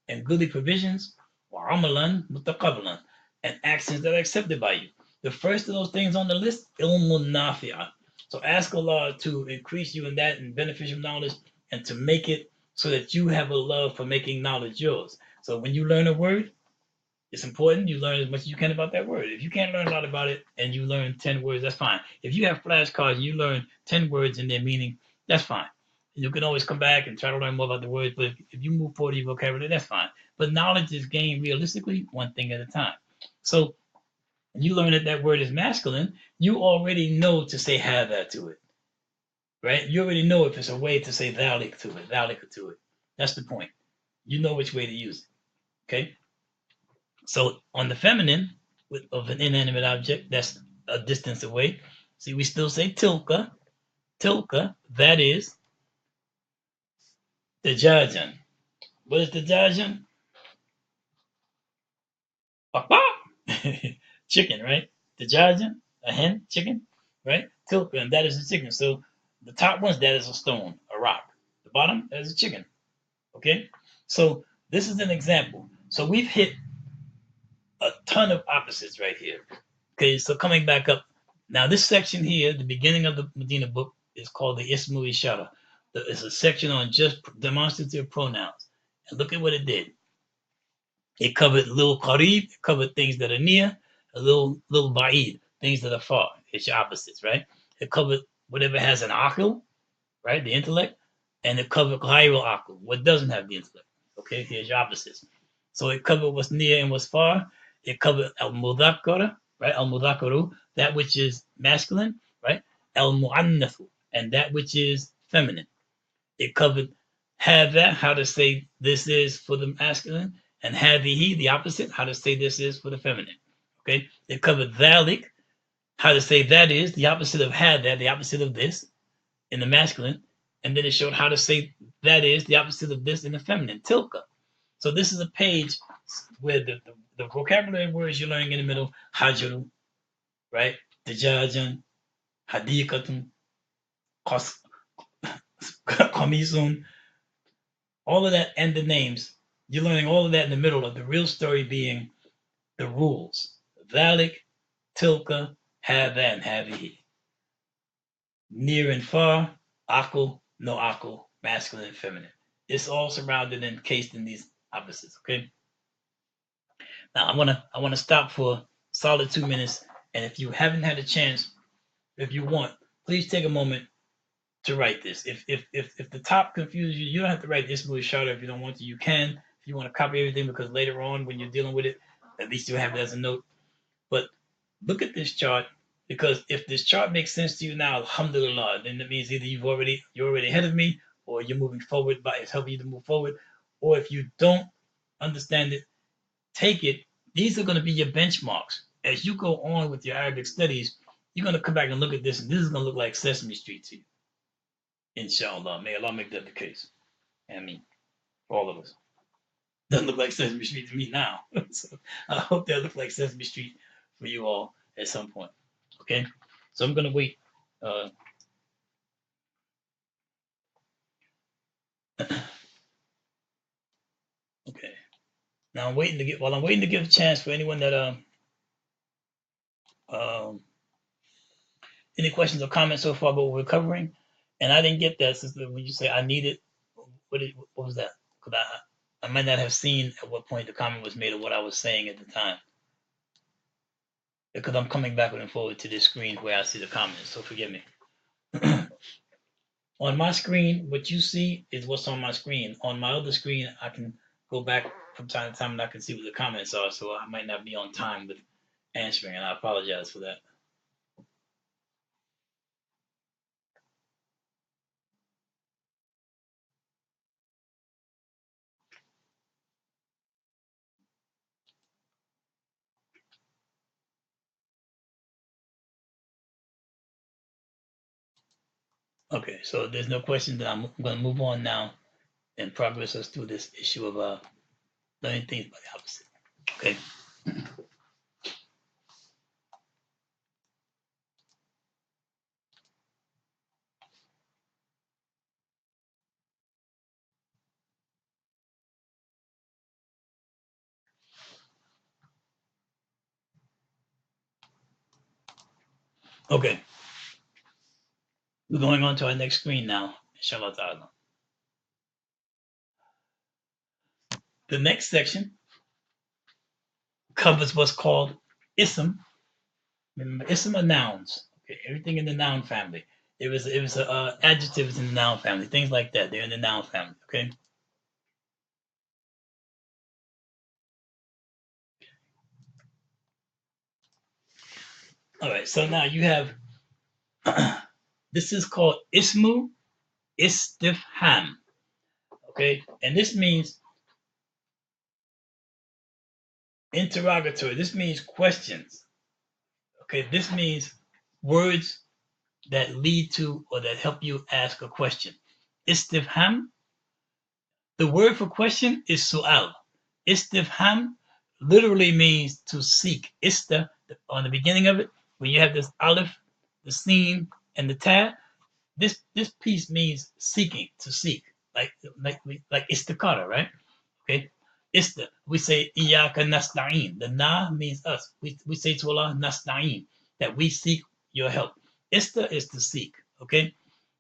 and goodly provisions, wa amalan mutaqabbalan, and actions that are accepted by you. The first of those things on the list, ilmun nafi'ah. So ask Allah to increase you in that and beneficial knowledge and to make it so that you have a love for making knowledge yours. So when you learn a word, it's important you learn as much as you can about that word. If you can't learn a lot about it and you learn 10 words, that's fine. If you have flashcards and you learn 10 words and their meaning, that's fine. You can always come back and try to learn more about the words, but if you move forward in your vocabulary, that's fine. But knowledge is gained realistically one thing at a time. So when you learn that that word is masculine, you already know to say hada to it, right? You already know if it's a way to say dhalik to it, dhalika to it. That's the point. You know which way to use it, okay? So on the feminine of an inanimate object that's a distance away, see, we still say tilka. Tilka, that is the jajan. What is the jajan? Chicken, right? The jajan, a hen, chicken, right? Tilka, and that is a chicken. So the top one's that is a stone, a rock. The bottom, that is a chicken. Okay? So this is an example. So we've hit a ton of opposites right here. Okay, so coming back up. Now this section here, the beginning of the Madinah book, is called the Ismu Ishara. It's a section on just demonstrative pronouns. And look at what it did. It covered little qarib, it covered things that are near, a little ba'id, things that are far. It's your opposites, right? It covered whatever has an aql, right, the intellect, and it covered ghayrul aql, what doesn't have the intellect. Okay, here's your opposites. So it covered what's near and what's far. It covered al-mudhakkara, right, al-mudhakkaru, that which is masculine, right, al-mu'annathu, and that which is feminine. It covered hadha, how to say this is for the masculine, and hadhihi, the opposite, how to say this is for the feminine. Okay, it covered dhalik, how to say that is, the opposite of hadha, the opposite of this, in the masculine, and then it showed how to say that is, the opposite of this in the feminine, tilka. So this is a page where the vocabulary words you're learning in the middle, hajaru, right, dajajan, hadikatun, qamisun, all of that, and the names, you're learning all of that in the middle of the real story being the rules. Dhalik, tilka, hadha, and hadhihi. near and far, akal, no akal, masculine and feminine. It's all surrounded and encased in these opposites. Okay. Now I wanna stop for solid 2 minutes, and if you haven't had a chance, if you want, please take a moment to write this. If the top confuses you, you don't have to write this movie shorter if you don't want to. You can if you want to copy everything, because later on when you're dealing with it, at least you have it as a note. But look at this chart, because if this chart makes sense to you now, alhamdulillah, then that means either you're already ahead of me, or you're moving forward, by it's helping you to move forward. Or if you don't understand it, take it. These are going to be your benchmarks as you go on with your Arabic studies. You're going to come back and look at this, and this is going to look like Sesame Street to you. Inshallah, may Allah make that the case. I mean, for all of us. Doesn't look like Sesame Street to me now. So I hope that looks like Sesame Street for you all at some point. Okay, so I'm gonna wait. Uh, okay, now I'm waiting to get. While I'm waiting to give a chance for anyone that um any questions or comments so far about what we're covering, and I didn't get that, sister. When you say I need it, what was that? Because I might not have seen at what point the comment was made or what I was saying at the time, because I'm coming backward and forward to this screen where I see the comments. So forgive me. On my screen, what you see is what's on my screen. On my other screen, I can go back from time to time and I can see what the comments are. So I might not be on time with answering, and I apologize for that. Okay, so there's no question that I'm going to move on now and progress us through this issue of learning things by the opposite. Okay. Okay. We're going on to our next screen now, inshallah ta'ala. The next section covers what's called ism. Remember, ism are nouns. Okay, everything in the noun family. It was adjectives in the noun family, things like that. They're in the noun family. Okay. All right. So now you have this is called ismu istifham. Okay, and this means interrogatory. This means questions. Okay, this means words that lead to or that help you ask a question. Istifham, the word for question is su'al. Istifham literally means to seek. Ista, on the beginning of it, when you have this aleph, the sin, and the ta, this piece means seeking, to seek, like istikara, right? Okay, ista. We say iyaka nasta'in. The na means us. We say to Allah nasta'in, that we seek your help. Ista is to seek. Okay,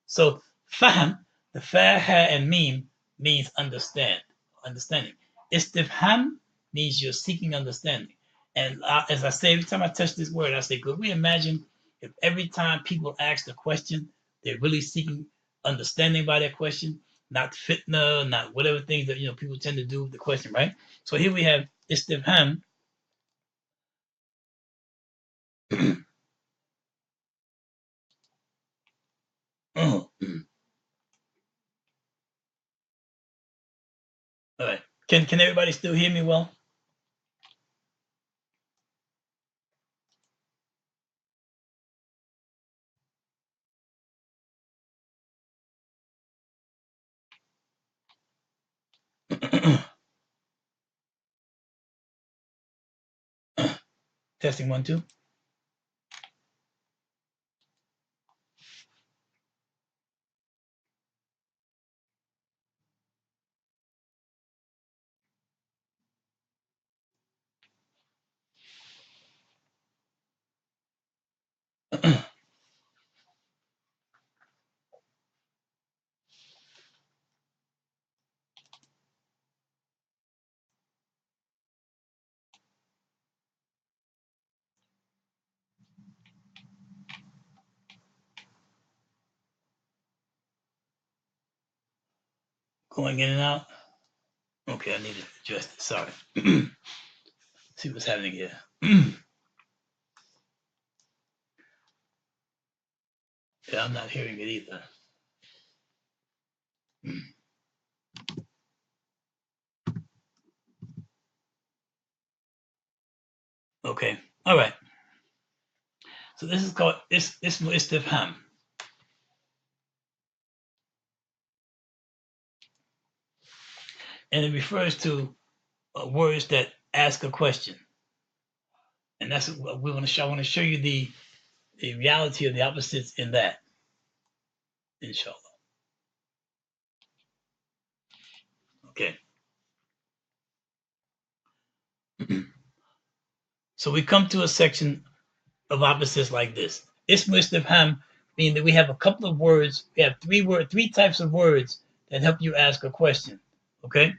so fahm, the fa, ha, and meme means understand, understanding. Istifham means you're seeking understanding. And as I say, every time I touch this word, I say, could we imagine if every time people ask a question, they're really seeking understanding by that question, not fitna, not whatever things that people tend to do with the question, right? So here we have istifham. All right. Can everybody still hear me well? Testing 1 2. going in and out. Okay, I need to adjust it. Sorry. See what's happening here. Yeah, I'm not hearing it either. Okay. All right. So this is called ismu istifham. And it refers to words that ask a question. And that's what we want to show. I want to show you the reality of the opposites in that, inshallah. Okay. So we come to a section of opposites like this. Ismu istifham, meaning that we have a couple of words. We have three types of words that help you ask a question. Okay.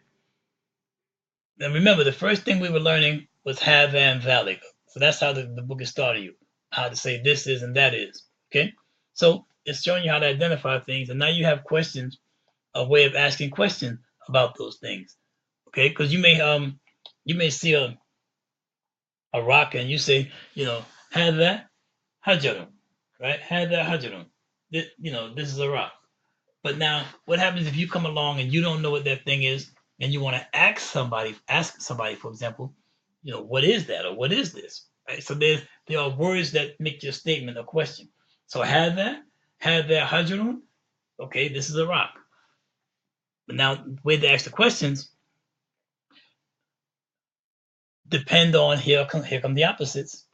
Now remember, the first thing we were learning was have and valid. So that's how the book is starting you, how to say this is and that is. Okay. So it's showing you how to identify things, and now you have questions, a way of asking questions about those things. Okay, because you may see a rock and you say, had that hajarun, right? Had that hajarun. This is a rock. But now, what happens if you come along and you don't know what that thing is, and you want to ask somebody, for example, what is that or what is this? Right? So there are words that make your statement a question. So had that hajarun. Okay, this is a rock. But now, the way to ask the questions depend on here come the opposites.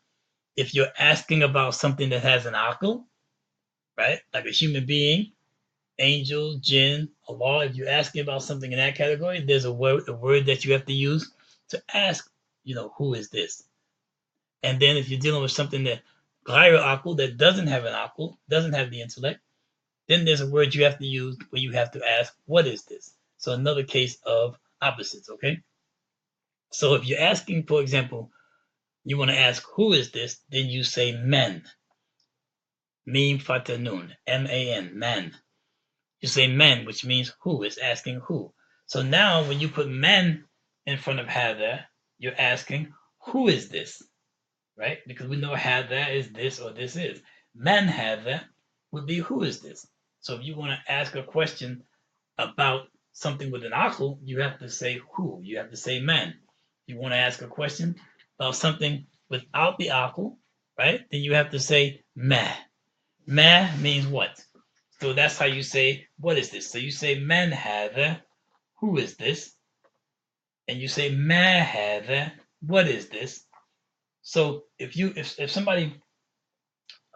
If you're asking about something that has an aql, right, like a human being, angel, jinn, Allah, if you're asking about something in that category, there's a word that you have to use to ask, who is this? And then if you're dealing with something that ghayr aql, that doesn't have an aql, doesn't have the intellect, then there's a word you have to use where you have to ask, what is this? So another case of opposites, okay? So if you're asking, for example, you want to ask, who is this? Then you say men. Mim fatanun, M-A-N, man. You say men, which means who. It's asking who. So now when you put men in front of hadha, you're asking, who is this? Right? Because we know hadha is this or this is. Man hadha would be who is this? So if you want to ask a question about something with an aql, you have to say who. You have to say man. If you want to ask a question about something without the aql, right? Then you have to say ma. Ma means what? So that's how you say, what is this? So you say man hadha, who is this? And you say ma hadha, what is this? So if somebody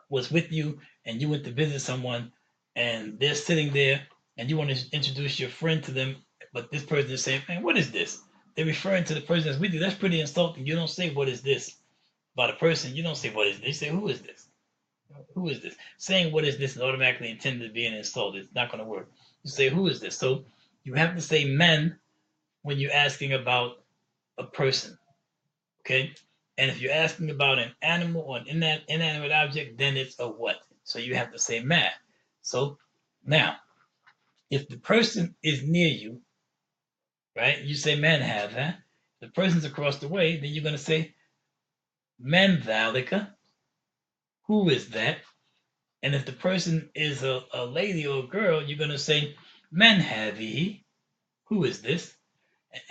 was with you and you went to visit someone and they're sitting there and you want to introduce your friend to them, but this person is saying, man, what is this? They're referring to the person that's with you. That's pretty insulting. You don't say, what is this? About a person, you don't say, what is this? You say, who is this? Who is this? Saying, what is this is automatically intended to be an insult. It's not going to work. You say, who is this? So you have to say men when you're asking about a person. Okay? And if you're asking about an animal or an inanimate object, then it's a what? So you have to say man. So now, if the person is near you, right, you say man have that. The person's across the way, then you're going to say man dhalika. Who is that? And if the person is a lady or a girl, you're going to say man hadhihi. Who is this?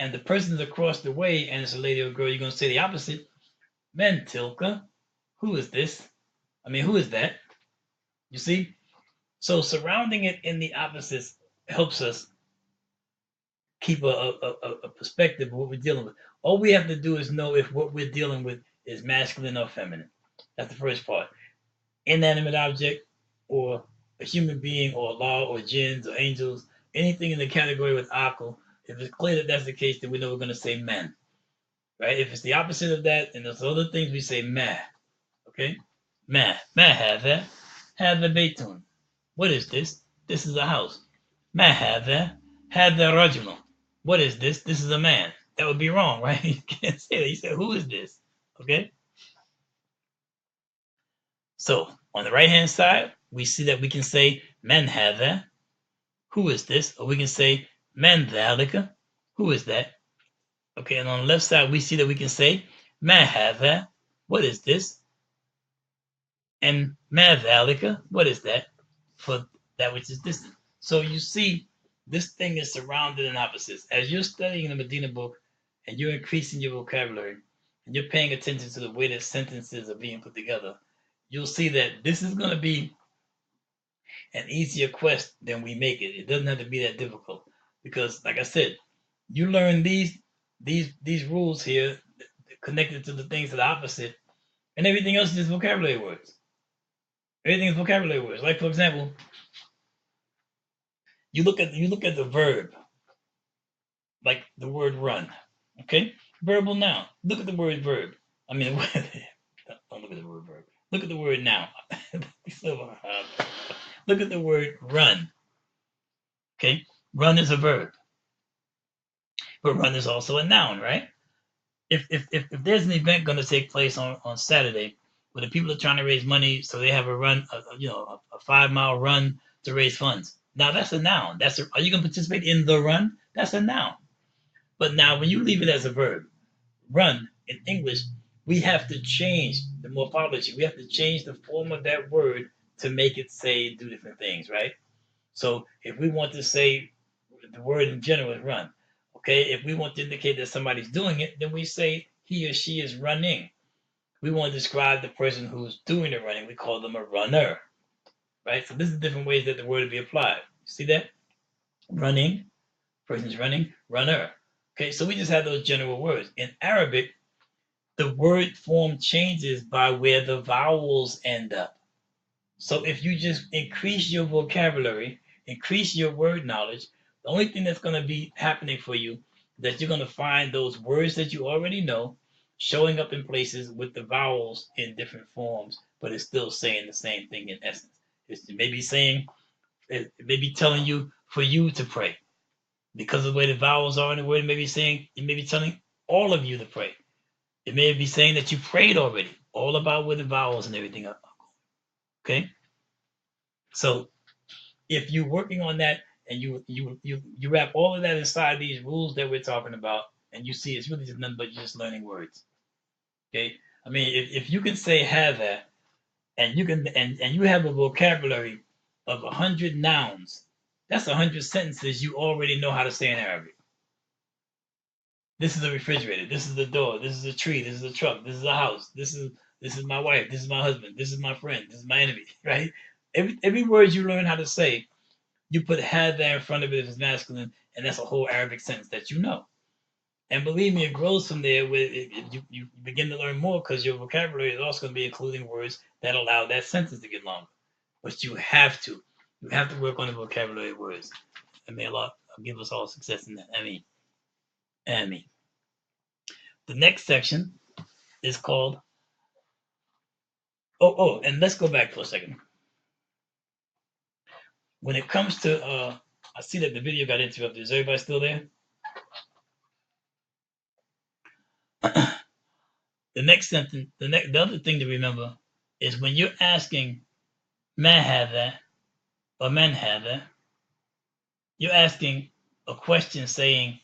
And the person's across the way and it's a lady or a girl, you're going to say the opposite. Men tilka. Who is this? Who is that? You see? So surrounding it in the opposites helps us keep a perspective of what we're dealing with. All we have to do is know if what we're dealing with is masculine or feminine. That's the first part. Inanimate object or a human being or law or jinns or angels, anything in the category with akal. If it's clear that that's the case, then we know we're going to say men. Right? If it's the opposite of that, and there's other things, we say meh. Okay? Meh. Meh have that. Have the baytun. What is this? This is a house. Ma hadha hadha rajulun. What is this? This is a man. That would be wrong, right? You can't say that. You say, who is this? Okay? So on the right hand side, we see that we can say man hadha. Who is this? Or we can say Man dhalika, who is that? Okay, and on the left side, we see that we can say, Ma hadha, what is this? And Ma dhalika, what is that? For that which is distant. So you see, this thing is surrounded in opposites. As you're studying the Medina book and you're increasing your vocabulary and you're paying attention to the way that sentences are being put together, you'll see that this is going to be an easier quest than we make it. It doesn't have to be that difficult because, like I said, you learn these rules here connected to the things that are opposite, and everything else is just vocabulary words. Everything is vocabulary words. Like for example, you look at the verb, like the word run. Okay, verbal noun. Look at the word verb. I mean, don't look at the word verb. Look at the word noun. Look at the word run. Okay, run is a verb, but run is also a noun, right? If there's an event going to take place on Saturday where the people are trying to raise money, so they have a run, a 5 mile run to raise funds. Now that's a noun. Are you going to participate in the run? That's a noun. But now when you leave it as a verb, run in English, we have to change the morphology. We have to change the form of that word to make it say do different things, right? So if we want to say the word in general is run, okay, if we want to indicate that somebody's doing it, then we say he or she is running. We want to describe the person who's doing the running. We call them a runner, right? So this is different ways that the word will be applied. See that? Running, person's running, runner. Okay, so we just have those general words. In Arabic, the word form changes by where the vowels end up. So if you just increase your vocabulary, increase your word knowledge, the only thing that's going to be happening for you is that you're going to find those words that you already know showing up in places with the vowels in different forms, but it's still saying the same thing in essence. It may be telling you for you to pray because of the way the vowels are in the word. It may be telling all of you to pray. It may be saying that you prayed already, all about where the vowels and everything are. Okay, so if you're working on that and you wrap all of that inside these rules that we're talking about, and you see it's really just nothing but just learning words. Okay, I mean if you can say have that, and you can and you have a vocabulary of 100 nouns, that's 100 sentences you already know how to say in Arabic. This is a refrigerator. This is the door. This is a tree. This is a truck. This is a house. This is my wife. This is my husband. This is my friend. This is my enemy. Right? Every word you learn how to say, you put had there in front of it if it's masculine, and that's a whole Arabic sentence that you know. And believe me, it grows from there. You begin to learn more because your vocabulary is also going to be including words that allow that sentence to get longer. But you have to work on the vocabulary words. And may Allah give us all success in that. I mean. The next section is called. And let's go back for a second. When it comes to, I see that the video got interrupted. Is everybody still there? The next sentence, the other thing to remember is when you're asking man hadha or man hadha, you're asking a question saying,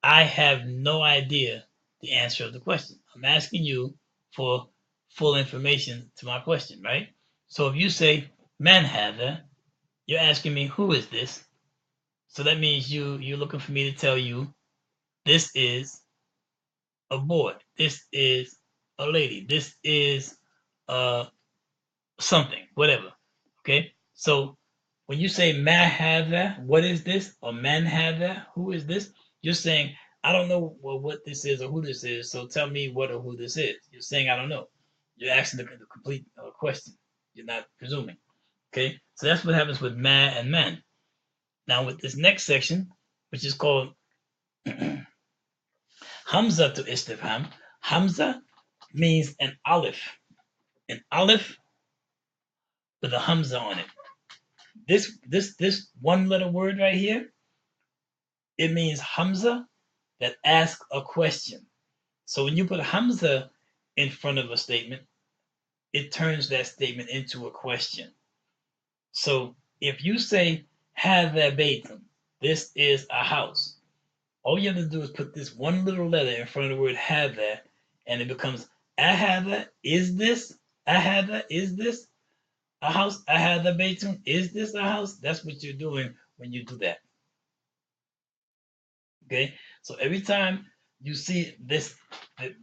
I have no idea the answer of the question. I'm asking you for full information to my question, right? So if you say man hadha, you're asking me who is this? So that means you're looking for me to tell you this is a boy, this is a lady, this is something, whatever. Okay, so when you say man have that, what is this? Or man have that, who is this? You're saying I don't know what this is or who this is, so tell me what or who this is. You're saying I don't know. You're asking the complete question. You're not presuming. Okay, so that's what happens with man and man. Now with this next section, which is called Hamza to istifham. Hamza means an aleph with a Hamza on it. This one letter word right here, it means Hamza that asks a question. So when you put Hamza in front of a statement, it turns that statement into a question. So if you say have that baitum, this is a house. All you have to do is put this one little letter in front of the word hadha, and it becomes ahadha, is this? Ahadha, is this a house? Ahadha Beitun, is this a house? That's what you're doing when you do that. Okay, so every time you see this,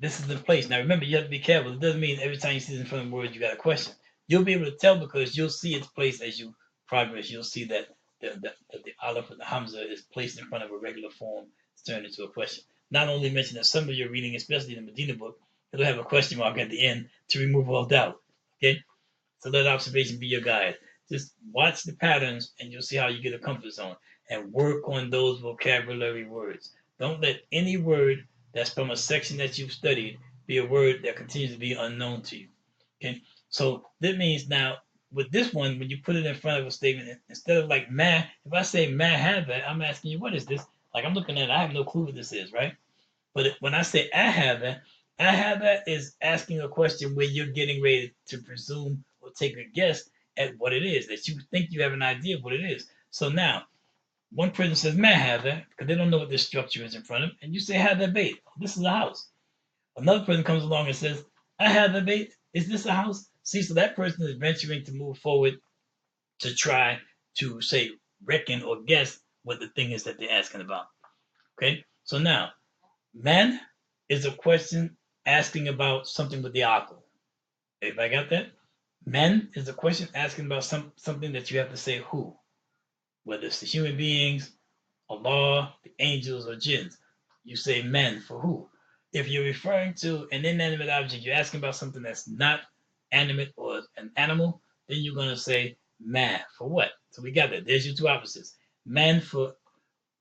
this is in place. Now remember, you have to be careful. It doesn't mean every time you see it in front of the word you got a question. You'll be able to tell because you'll see its place as you progress. You'll see that the aleph and the hamza is placed in front of a regular form, it's turned into a question. Not only mention that some of your reading, especially in the Medina book, it'll have a question mark at the end to remove all doubt. Okay, so let observation be your guide. Just watch the patterns and you'll see how you get a comfort zone and work on those vocabulary words. Don't let any word that's from a section that you've studied be a word that continues to be unknown to you. Okay, so that means now with this one, when you put it in front of a statement, instead of like ma, if I say ma have that, I'm asking you, what is this? Like I'm looking at it, I have no clue what this is, right? But when I say I have that is asking a question where you're getting ready to presume or take a guess at what it is, that you think you have an idea of what it is. So now, one person says, "Man, have that," because they don't know what this structure is in front of them, and you say, "Have that bait. This is a house." Another person comes along and says, "I have the bait. Is this a house?" See, so that person is venturing to move forward to try to say, reckon or guess what the thing is that they're asking about. Okay, so now man is a question asking about something with the akal. Everybody got that? Men is a question asking about something that you have to say who, whether it's the human beings, Allah, the angels, or jinns. You say men for who. If you're referring to an inanimate object, you're asking about something that's not animate or an animal, then you're going to say man for what? So we got that. There's your two opposites. Man for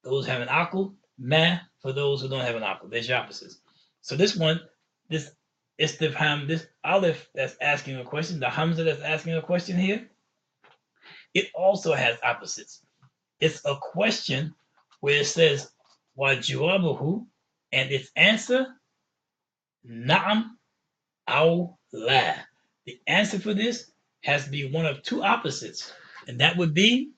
those who have an akal, man for those who don't have an akal. There's your opposites. So this one, this istifham, this aleph that's asking a question, the hamza that's asking a question here, it also has opposites. It's a question where it says wajawabuhu, and its answer na'am aw la. The answer for this has to be one of two opposites, and that would be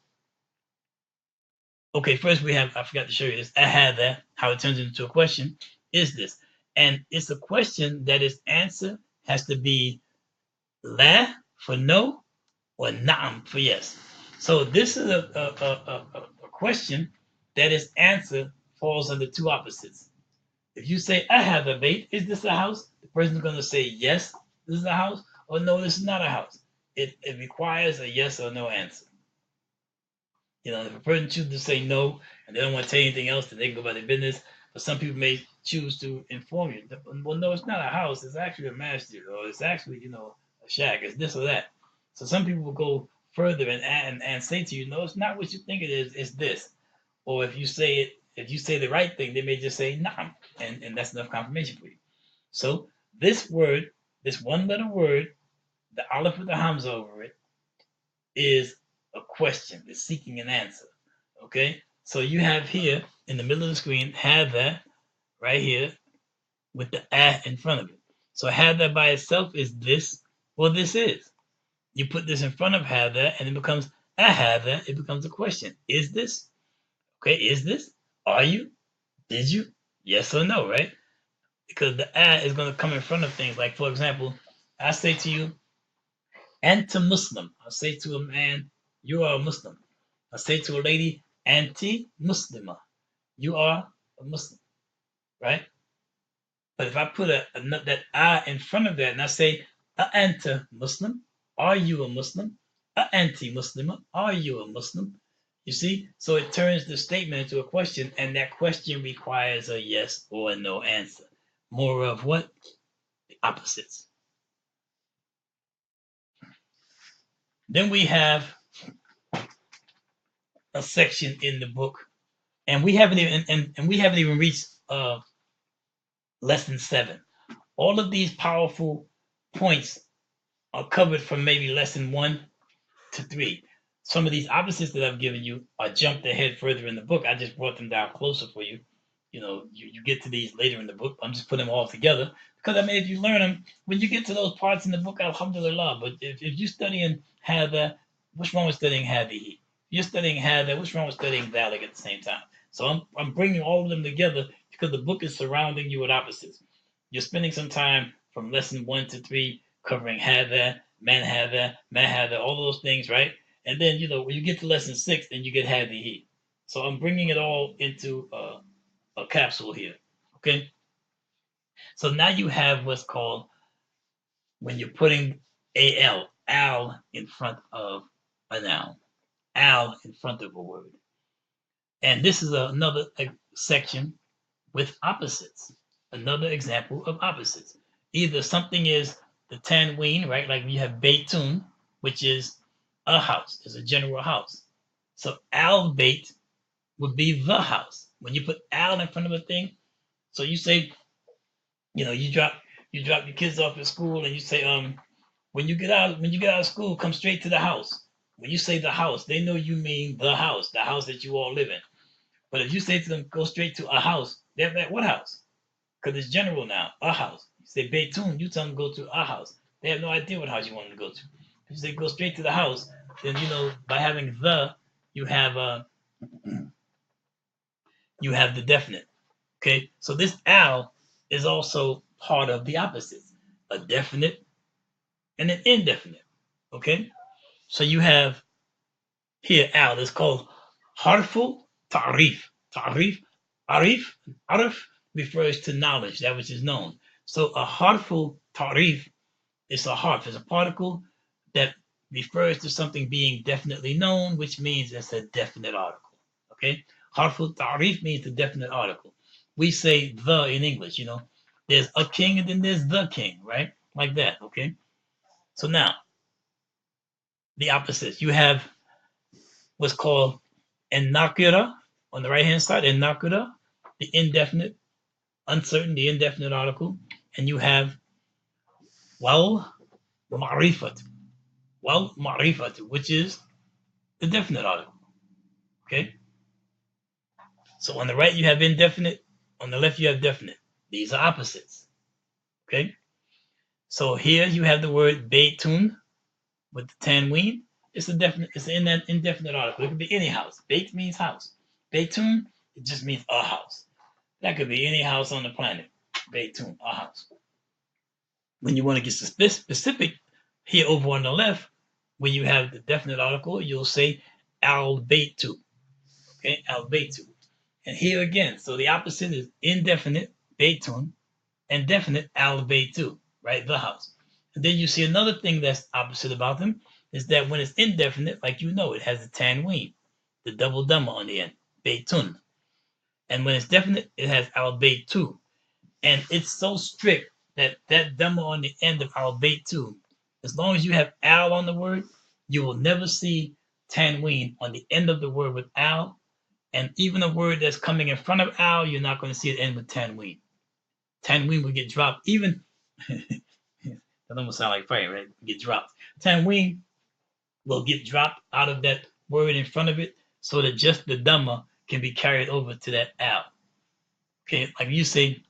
okay. First, we have, I forgot to show you this. I had that, how it turns into a question. Is this? And it's a question that its answer has to be la for no or na'am for yes. So this is a question that its answer falls under two opposites. If you say, I have a bait, is this a house? The person's going to say, yes, this is a house, or no, this is not a house. It requires a yes or no answer. You know, if a person chooses to say no and they don't want to tell you anything else, then they can go about their business. But some people may choose to inform you. Well, no, it's not a house. It's actually a masjid, or it's actually, a shack. It's this or that. So some people will go further and say to you, no, it's not what you think it is. It's this. Or if you say the right thing, they may just say nah, and that's enough confirmation for you. So this word, this one letter word, the aleph with the hamza over it, is a question. It's seeking an answer. Okay? So you have here in the middle of the screen, have that right here with the in front of it. So have that by itself is this, or this is. You put this in front of have that, and it becomes a have that. It becomes a question. Is this? Okay, is this? Are you? Did you? Yes or no, right? Because the is going to come in front of things. Like, for example, I say to you, Anta Muslim. I say to a man, you are a Muslim. I say to a lady, Anti Muslima. You are a Muslim, right? But if I put that I in front of that and I say, Anta Muslim, are you a Muslim? Anti Muslima, are you a Muslim? You see? So it turns the statement into a question, and that question requires a yes or a no answer. More of what? The opposites. Then we have a section in the book, and we haven't even reached lesson 7. All of these powerful points are covered from maybe lesson 1 to 3. Some of these opposites that I've given you are jumped ahead further in the book. I just brought them down closer for you. You get to these later in the book. I'm just putting them all together because if you learn them, when you get to those parts in the book, alhamdulillah. But if you study and have what's wrong with studying hadihi? you're studying Hadha. What's wrong with studying Vedic at the same time? So I'm bringing all of them together because the book is surrounding you with opposites. You're spending some time from lesson 1 to 3 covering Hadha, Man Hadha, all those things, right? And then when you get to lesson 6, then you get Hadihi. So I'm bringing it all into a capsule here. Okay. So now you have what's called when you're putting al in front of a noun, al in front of a word. And this is another section with opposites. Another example of opposites. Either something is the tanween, right? Like you have Beitun, which is a house, is a general house. So al bait would be the house. When you put al in front of a thing, so you say, you drop your kids off at school and you say, when you get out of school, come straight to the house. When you say the house, they know you mean the house that you all live in. But if you say to them, go straight to a house, they're like, what house? Because it's general now, a house. You say Beitun, you tell them go to a house. They have no idea what house you want them to go to. If you say go straight to the house, then by having you have the definite. Okay, so this al is also part of the opposites, a definite and an indefinite. Okay, so you have here al is called harful ta'rif. Arif refers to knowledge, that which is known. So a harful ta'rif is a harf, is a particle that refers to something being definitely known, which means it's a definite article. Okay, harful ta'rif means the definite article. We say the in English, there's a king and then there's the king, right? Like that. Okay, so now the opposites. You have what's called nakira on the right hand side, nakira, the indefinite, uncertain, the indefinite article, and you have wal ma'rifat, which is the definite article. Okay, so on the right you have indefinite, on the left you have definite. These are opposites. Okay, so here you have the word beitun with the tanween. It's an indefinite article. It could be any house. Beit means house. Beitun, it just means a house. That could be any house on the planet. Beitun, a house. When you want to get specific, here over on the left, when you have the definite article, you'll say al beitu. Okay, al beitu. And here again, so the opposite is indefinite, beitun, and definite, al beitu, right? The house. And then you see another thing that's opposite about them is that when it's indefinite, like it has a tanween, the double dhamma on the end, beitun. And when it's definite, it has al beitu. And it's so strict that dhamma on the end of al beitu, as long as you have al on the word, you will never see tanween on the end of the word with al. And even a word that's coming in front of al, you're not going to see it end with tanween. Tanween will get dropped. Even that almost sound like fire, right? Get dropped. Tanween will get dropped out of that word in front of it, so that just the dhamma can be carried over to that al. Okay, like we say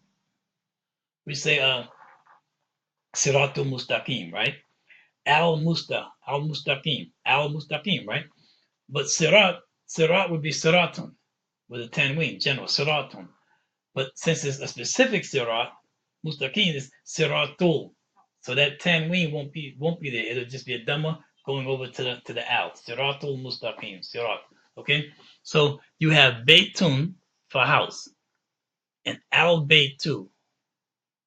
siratul mustaqim, right? Al mustaqim, right? But sirat would be siratun with a tanween, general siratun. But since it's a specific sirat, mustaqim is siratul. So that tanween won't be there. It'll just be a dhamma going over to the al. Siratul mustaqim, sirat. Okay? So you have beitun for house and al beitu,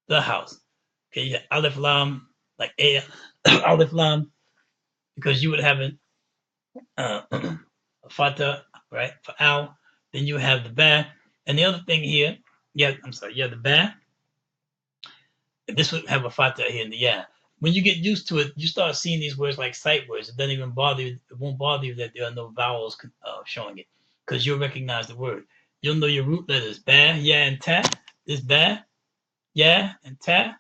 the house. Okay, you have alif lam, like a alif lam, because you would have a fata, right, for al. Then you have the ba. And the other thing here, you have the ba. This would have a fata here in the ya. When you get used to it, you start seeing these words like sight words. It doesn't even bother you. It won't bother you that there are no vowels showing it, because you'll recognize the word. You'll know your root letters, ba, ya, and ta. This ba, ya, and ta,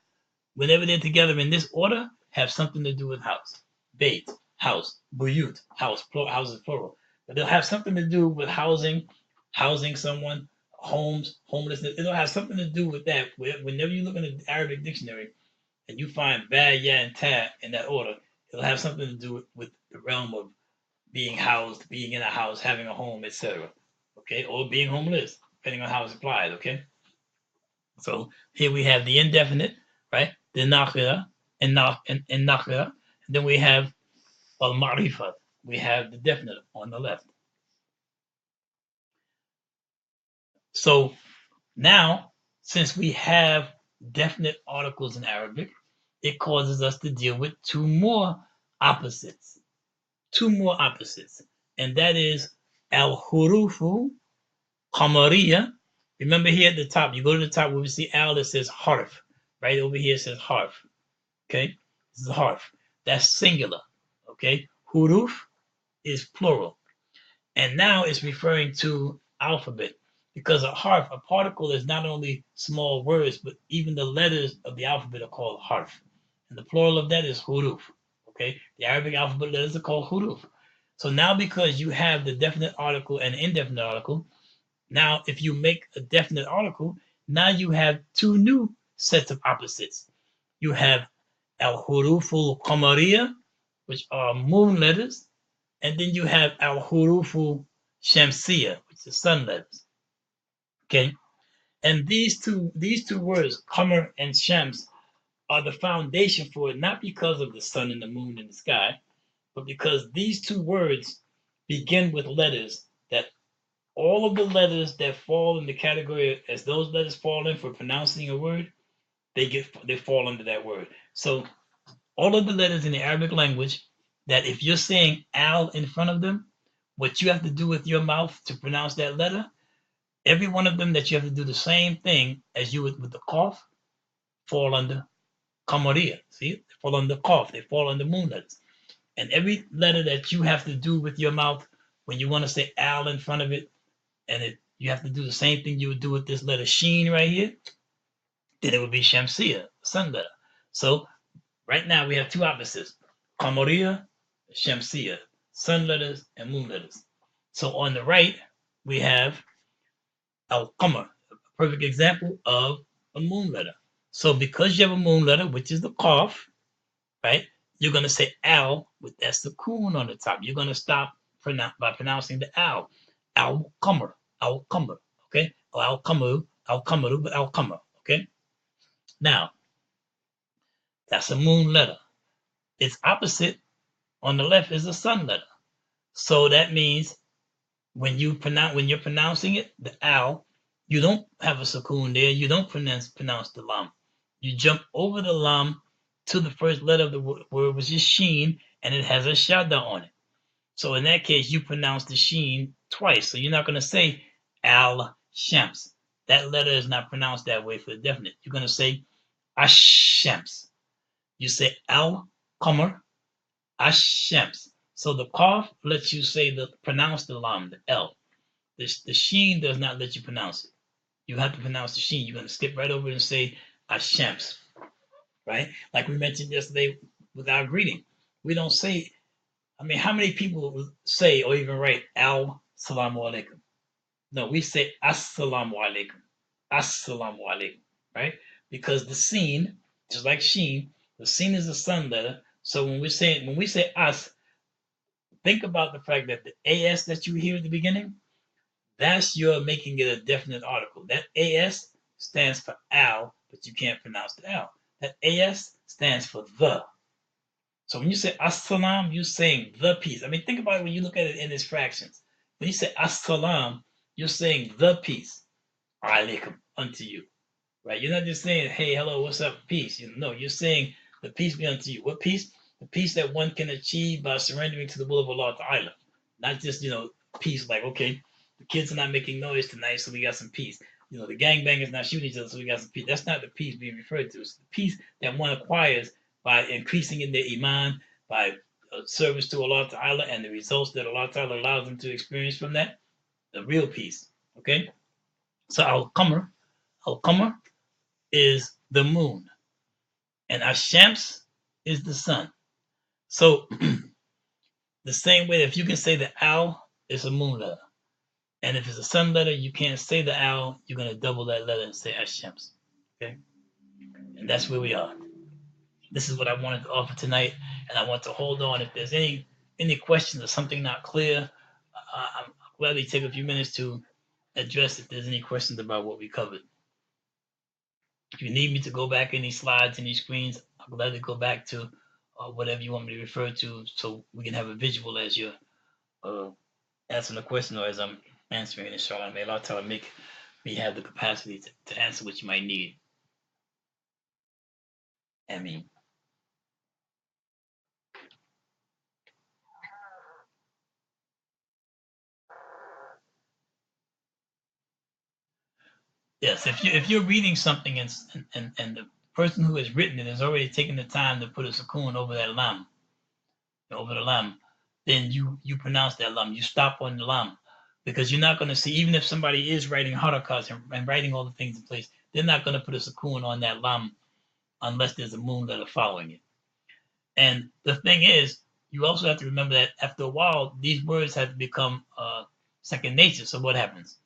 whenever they're together in this order, have something to do with house. Beit, house. Buyut, house. Houses, plural. But they'll have something to do with housing someone, homes, homelessness. It'll have something to do with that. Whenever you look in the Arabic dictionary and you find ba, ya, and ta in that order, it'll have something to do with the realm of being housed, being in a house, having a home, etc. Okay, or being homeless, depending on how it's applied. Okay, so here we have the indefinite, right? The nakira and nakira. And then we have al ma'rifat. We have the definite on the left. So now, since we have definite articles in Arabic, it causes us to deal with two more opposites. Two more opposites. And that is al hurufu qamariya. Remember here at the top, you go to the top where we see al that says harf. Right over here it says harf. Okay? This is harf. That's singular. Okay? Huruf is plural. And now it's referring to alphabet because a harf, a particle, is not only small words, but even the letters of the alphabet are called harf. And the plural of that is huruf. Okay? The Arabic alphabet letters are called huruf. So now because you have the definite article and indefinite article, now if you make a definite article, now you have two new sets of opposites. You have al-huruful qamariya, which are moon letters, and then you have al-hurufu shamsiya, which is sun letters. Okay, and these two words, qamar and shams, are the foundation for it, not because of the sun and the moon in the sky, but because these two words begin with letters that all of the letters that fall in the category as those letters fall in for pronouncing a word, they fall under that word. So all of the letters in the Arabic language that if you're saying al in front of them, what you have to do with your mouth to pronounce that letter, every one of them that you have to do the same thing as you would with the cough, fall under Qamariya. See, they fall under cough, they fall under moon letters. And every letter that you have to do with your mouth when you want to say al in front of it, and you have to do the same thing you would do with this letter sheen right here, then it would be Shamsiya, sun letter. So right now we have two opposites, Qamariya, Shamsiya, sun letters and moon letters. So on the right, we have Al-Qamar, a perfect example of a moon letter. So because you have a moon letter, which is the Qaf, right, you're going to say Al with that sukoon on the top. You're going to stop by pronouncing the Al. Al-Qamar, Al-Qamar, okay? Al-Qamaru, Al-Qamaru, but Al-Qamar, okay? Now, that's a moon letter. Its opposite on the left is a sun letter. So that means when you're pronouncing it, the al, you don't have a sukoon there. You don't pronounce the lam. You jump over the lam to the first letter of the word, which is sheen, and it has a shadda on it. So in that case, you pronounce the sheen twice. So you're not going to say al shams. That letter is not pronounced that way for the definite. You're going to say ashams. You say al qamar ashams. So the qaf lets you pronounce the lam, the L. The sheen does not let you pronounce it. You have to pronounce the sheen. You're going to skip right over and say ashams, right? Like we mentioned yesterday with our greeting. We don't say, how many people say or even write al salamu alaikum? No, we say assalamu alaikum. Assalamu alaikum, right? Because the seen, just like sheen, the seen is a sun letter. So when we say as, think about the fact that the as that you hear at the beginning, that's you're making it a definite article. That as stands for al, but you can't pronounce the al. That as stands for the. So when you say as-salam, you're saying the peace. Think about it when you look at it in its fractions. When you say as-salam, you're saying the peace. Alaikum, unto you. Right? You're not just saying, hey, hello, what's up, peace. No, you're saying the peace be unto you. What peace? The peace that one can achieve by surrendering to the will of Allah Ta'ala. Not just, peace like, okay, the kids are not making noise tonight, so we got some peace. The gangbangers not shooting each other, so we got some peace. That's not the peace being referred to. It's the peace that one acquires by increasing in their iman, by service to Allah Ta'ala, and the results that Allah Ta'ala allows them to experience from that, the real peace. Okay? So Al-Qamar is the moon, and Ashams is the sun. So the same way that if you can say the Al is a moon letter, and if it's a sun letter, you can't say the Al, you're going to double that letter and say Ashams. Okay? And that's where we are. This is what I wanted to offer tonight, and I want to hold on. If there's any any questions or something not clear, I'm gladly take a few minutes to address if there's any questions about what we covered. If you need me to go back any slides, any screens, I'll gladly go back to whatever you want me to refer to, so we can have a visual as you're uh, answering the question or as I'm answering it. Inshallah, may Allah Ta'ala make me have the capacity to answer what you might need. I mean, yes, if you're reading something and the person who has written it has already taken the time to put a sukoon over that lam, over the lam, then you pronounce that lam. You stop on the lam, because you're not going to see, even if somebody is writing harakas and writing all the things in place, they're not going to put a sukoon on that lam unless there's a moon letter following it. And the thing is, you also have to remember that after a while, these words have to become second nature. So what happens?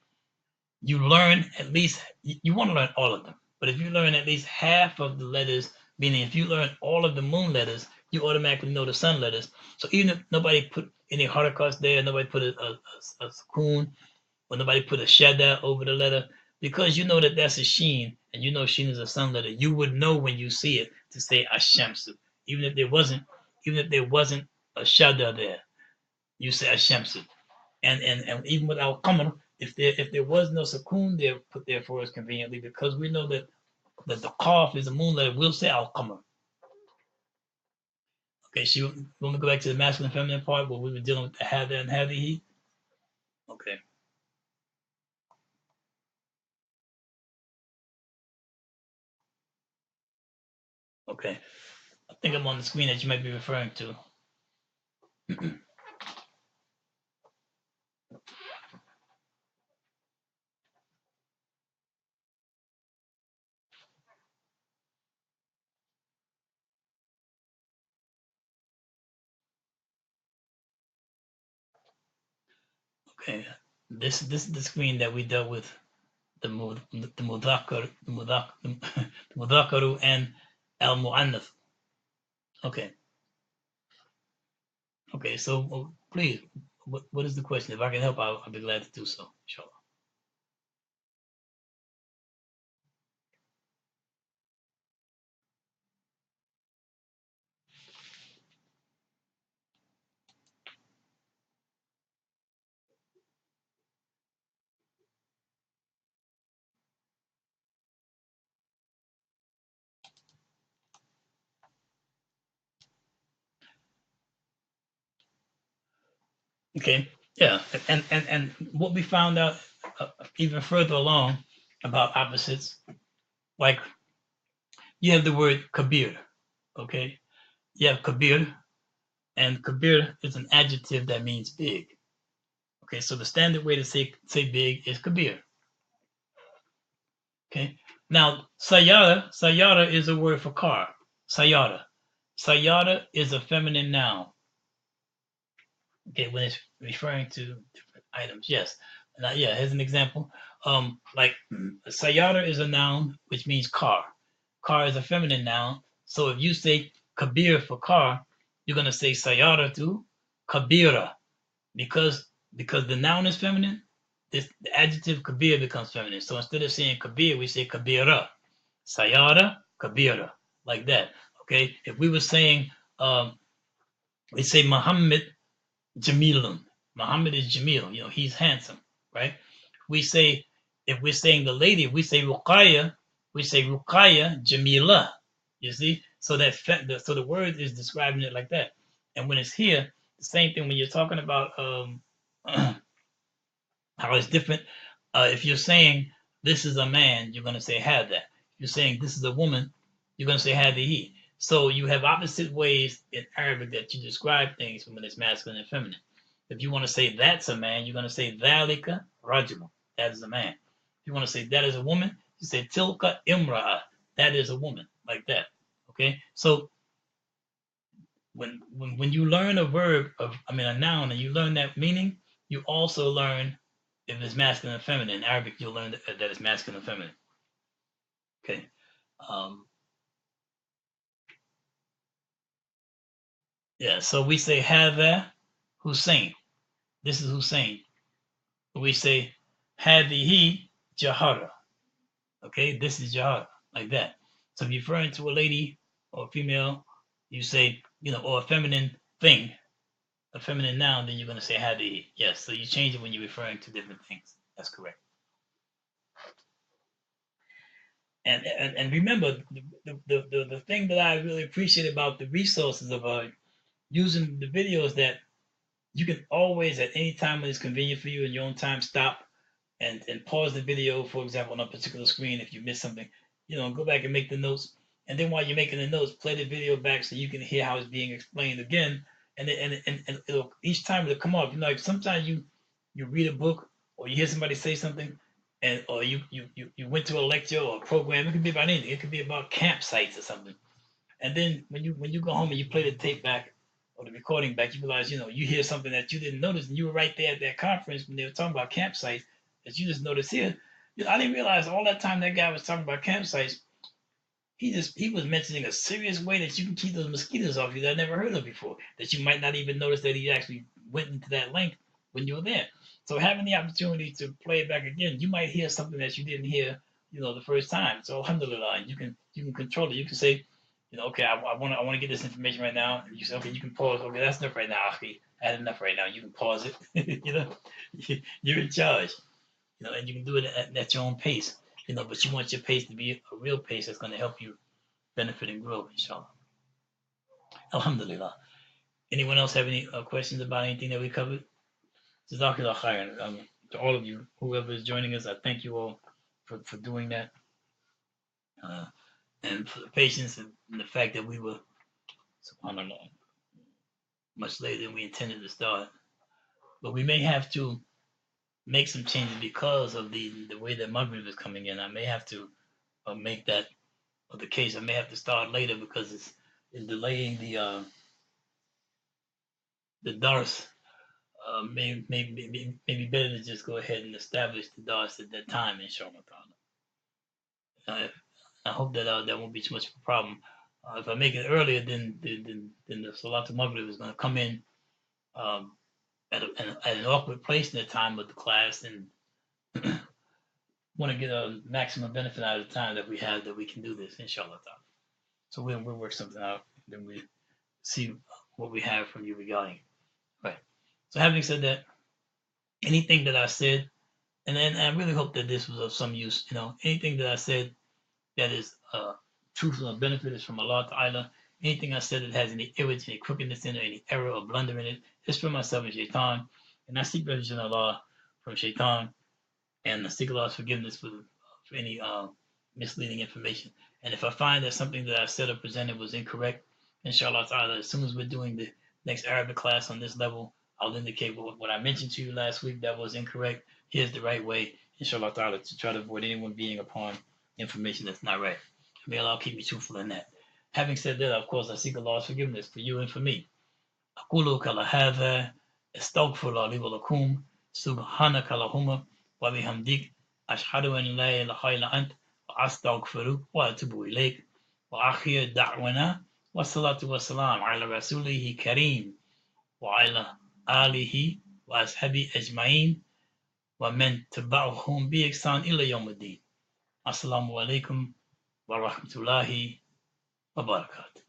You learn at least, you want to learn all of them, but if you learn at least half of the letters, meaning if you learn all of the moon letters, you automatically know the sun letters. So even if nobody put any harakas there, nobody put a sukoon, or nobody put a shadda over the letter, because you know that that's a sheen, and you know sheen is a sun letter, you would know when you see it to say ashamsu. Even if there wasn't, a shadda there, you say ashamsu. And even without qamar, if there was no sukoon there put there for us conveniently, because we know that the qaf is a moon letter, we'll say al qamar. Okay, so you want to go back to the masculine and feminine part where we were dealing with the hada and hadihi? Okay. Okay. I think I'm on the screen that you might be referring to. Okay. This is the screen that we dealt with the mudhakaru and al muannath. Okay. Okay. So please, what is the question? If I can help, I'll be glad to do so. Inshallah. Okay. Yeah. And what we found out even further along about opposites, like you have the word kabir. Okay. You have kabir, and kabir is an adjective that means big. Okay. So the standard way to say big is kabir. Okay. Now sayara is a word for car. Sayara is a feminine noun. Okay, when it's referring to different items, yes. Now, yeah, here's an example. Like sayara is a noun which means car. Car is a feminine noun. So if you say kabir for car, you're gonna say sayara to kabira, because the noun is feminine. The adjective kabir becomes feminine. So instead of saying kabir, we say kabira. Sayara, kabira, like that. Okay. If we were saying, we say Muhammad Jamilun. Muhammad is Jamil. He's handsome, right? We say, if we're saying the lady, we say Ruqaya. We say Ruqaya Jamila. You see, so so the word is describing it like that. And when it's here, the same thing when you're talking about how it's different. If you're saying this is a man, you're going to say had that. If you're saying this is a woman, you're going to say had the he. So you have opposite ways in Arabic that you describe things when it's masculine and feminine. If you want to say that's a man, you're going to say dhalika rajul. That is a man. If you want to say that is a woman, you say tilka imra'a. That is a woman, like that. Okay. So when you learn a a noun, and you learn that meaning, you also learn if it's masculine and feminine. In Arabic, you'll learn that it's masculine and feminine. Okay. Yeah. So we say hada, Hussein. This is Hussein. We say Hadihi Jahara. Okay, this is Jahara, like that. So if you're referring to a lady or a female, you say, or a feminine thing, a feminine noun, then you're going to say Hadihi. Yes, so you change it when you're referring to different things. That's correct. And remember, the thing that I really appreciate about the resources of using the videos, that you can always, at any time when it's convenient for you in your own time, stop and pause the video, for example, on a particular screen if you miss something. Go back and make the notes. And then while you're making the notes, play the video back so you can hear how it's being explained again. And it'll, each time it'll come up. Like sometimes you read a book or you hear somebody say something, and or you went to a lecture or a program. It could be about anything. It could be about campsites or something. And then when you go home and you play the tape back or the recording back, you realize, you hear something that you didn't notice, and you were right there at that conference when they were talking about campsites, that you just noticed here. I didn't realize all that time that guy was talking about campsites, he was mentioning a serious way that you can keep those mosquitoes off you that I never heard of before, that you might not even notice that he actually went into that length when you were there. So having the opportunity to play it back again, you might hear something that you didn't hear, the first time. So alhamdulillah, you can control it. You can say, okay, I want to get this information right now. And you say, okay, you can pause. Okay, that's enough right now. Okay, I had enough right now. You can pause it. You're in charge. And you can do it at your own pace. But you want your pace to be a real pace that's going to help you benefit and grow, inshallah. Alhamdulillah. Anyone else have any questions about anything that we covered? Jazakallah khairan. To all of you, whoever is joining us, I thank you all for doing that. And for the patience and the fact that we were, subhanAllah, much later than we intended to start. But we may have to make some changes because of the way that Maghrib is coming in. I may have to make that the case. I may have to start later because it's delaying the dars. Maybe better to just go ahead and establish the dars at that time, inshallah. I hope that that won't be too much of a problem. If I make it earlier, then the Salatul Maghrib is going to come in at an awkward place in the time of the class, and want to get a maximum benefit out of the time that we have, that we can do this, inshallah. So we'll work something out, then we see what we have from you regarding it. Right. So having said that, anything that I said, and then I really hope that this was of some use, anything that I said that is truthful and benefit is from Allah Ta'ala. Anything I said that has any irritation, any crookedness in it, any error or blunder in it, it's from myself and shaitan. And I seek refuge in Allah from shaitan, and I seek Allah's forgiveness for any misleading information. And if I find that something that I said or presented was incorrect, inshallah ta'ala, as soon as we're doing the next Arabic class on this level, I'll indicate what I mentioned to you last week that was incorrect. Here's the right way, inshallah ta'ala, to try to avoid anyone being upon information that's not right. May Allah keep me truthful in that. Having said that, of course, I seek Allah's forgiveness for you and for me. أقول قال هذا استغفر الله لي ولكم سبحانك اللهم وبحمدك أشهد أن لا إله إلا أنت وأستغفرك وأتوب إليك وآخر دعوانا والصلاة والسلام على رسوله الكريم وعلى آله وأصحابه أجمعين ومن تبعهم بإحسان إلى يوم الدين. السلام عليكم ورحمة الله وبركاته.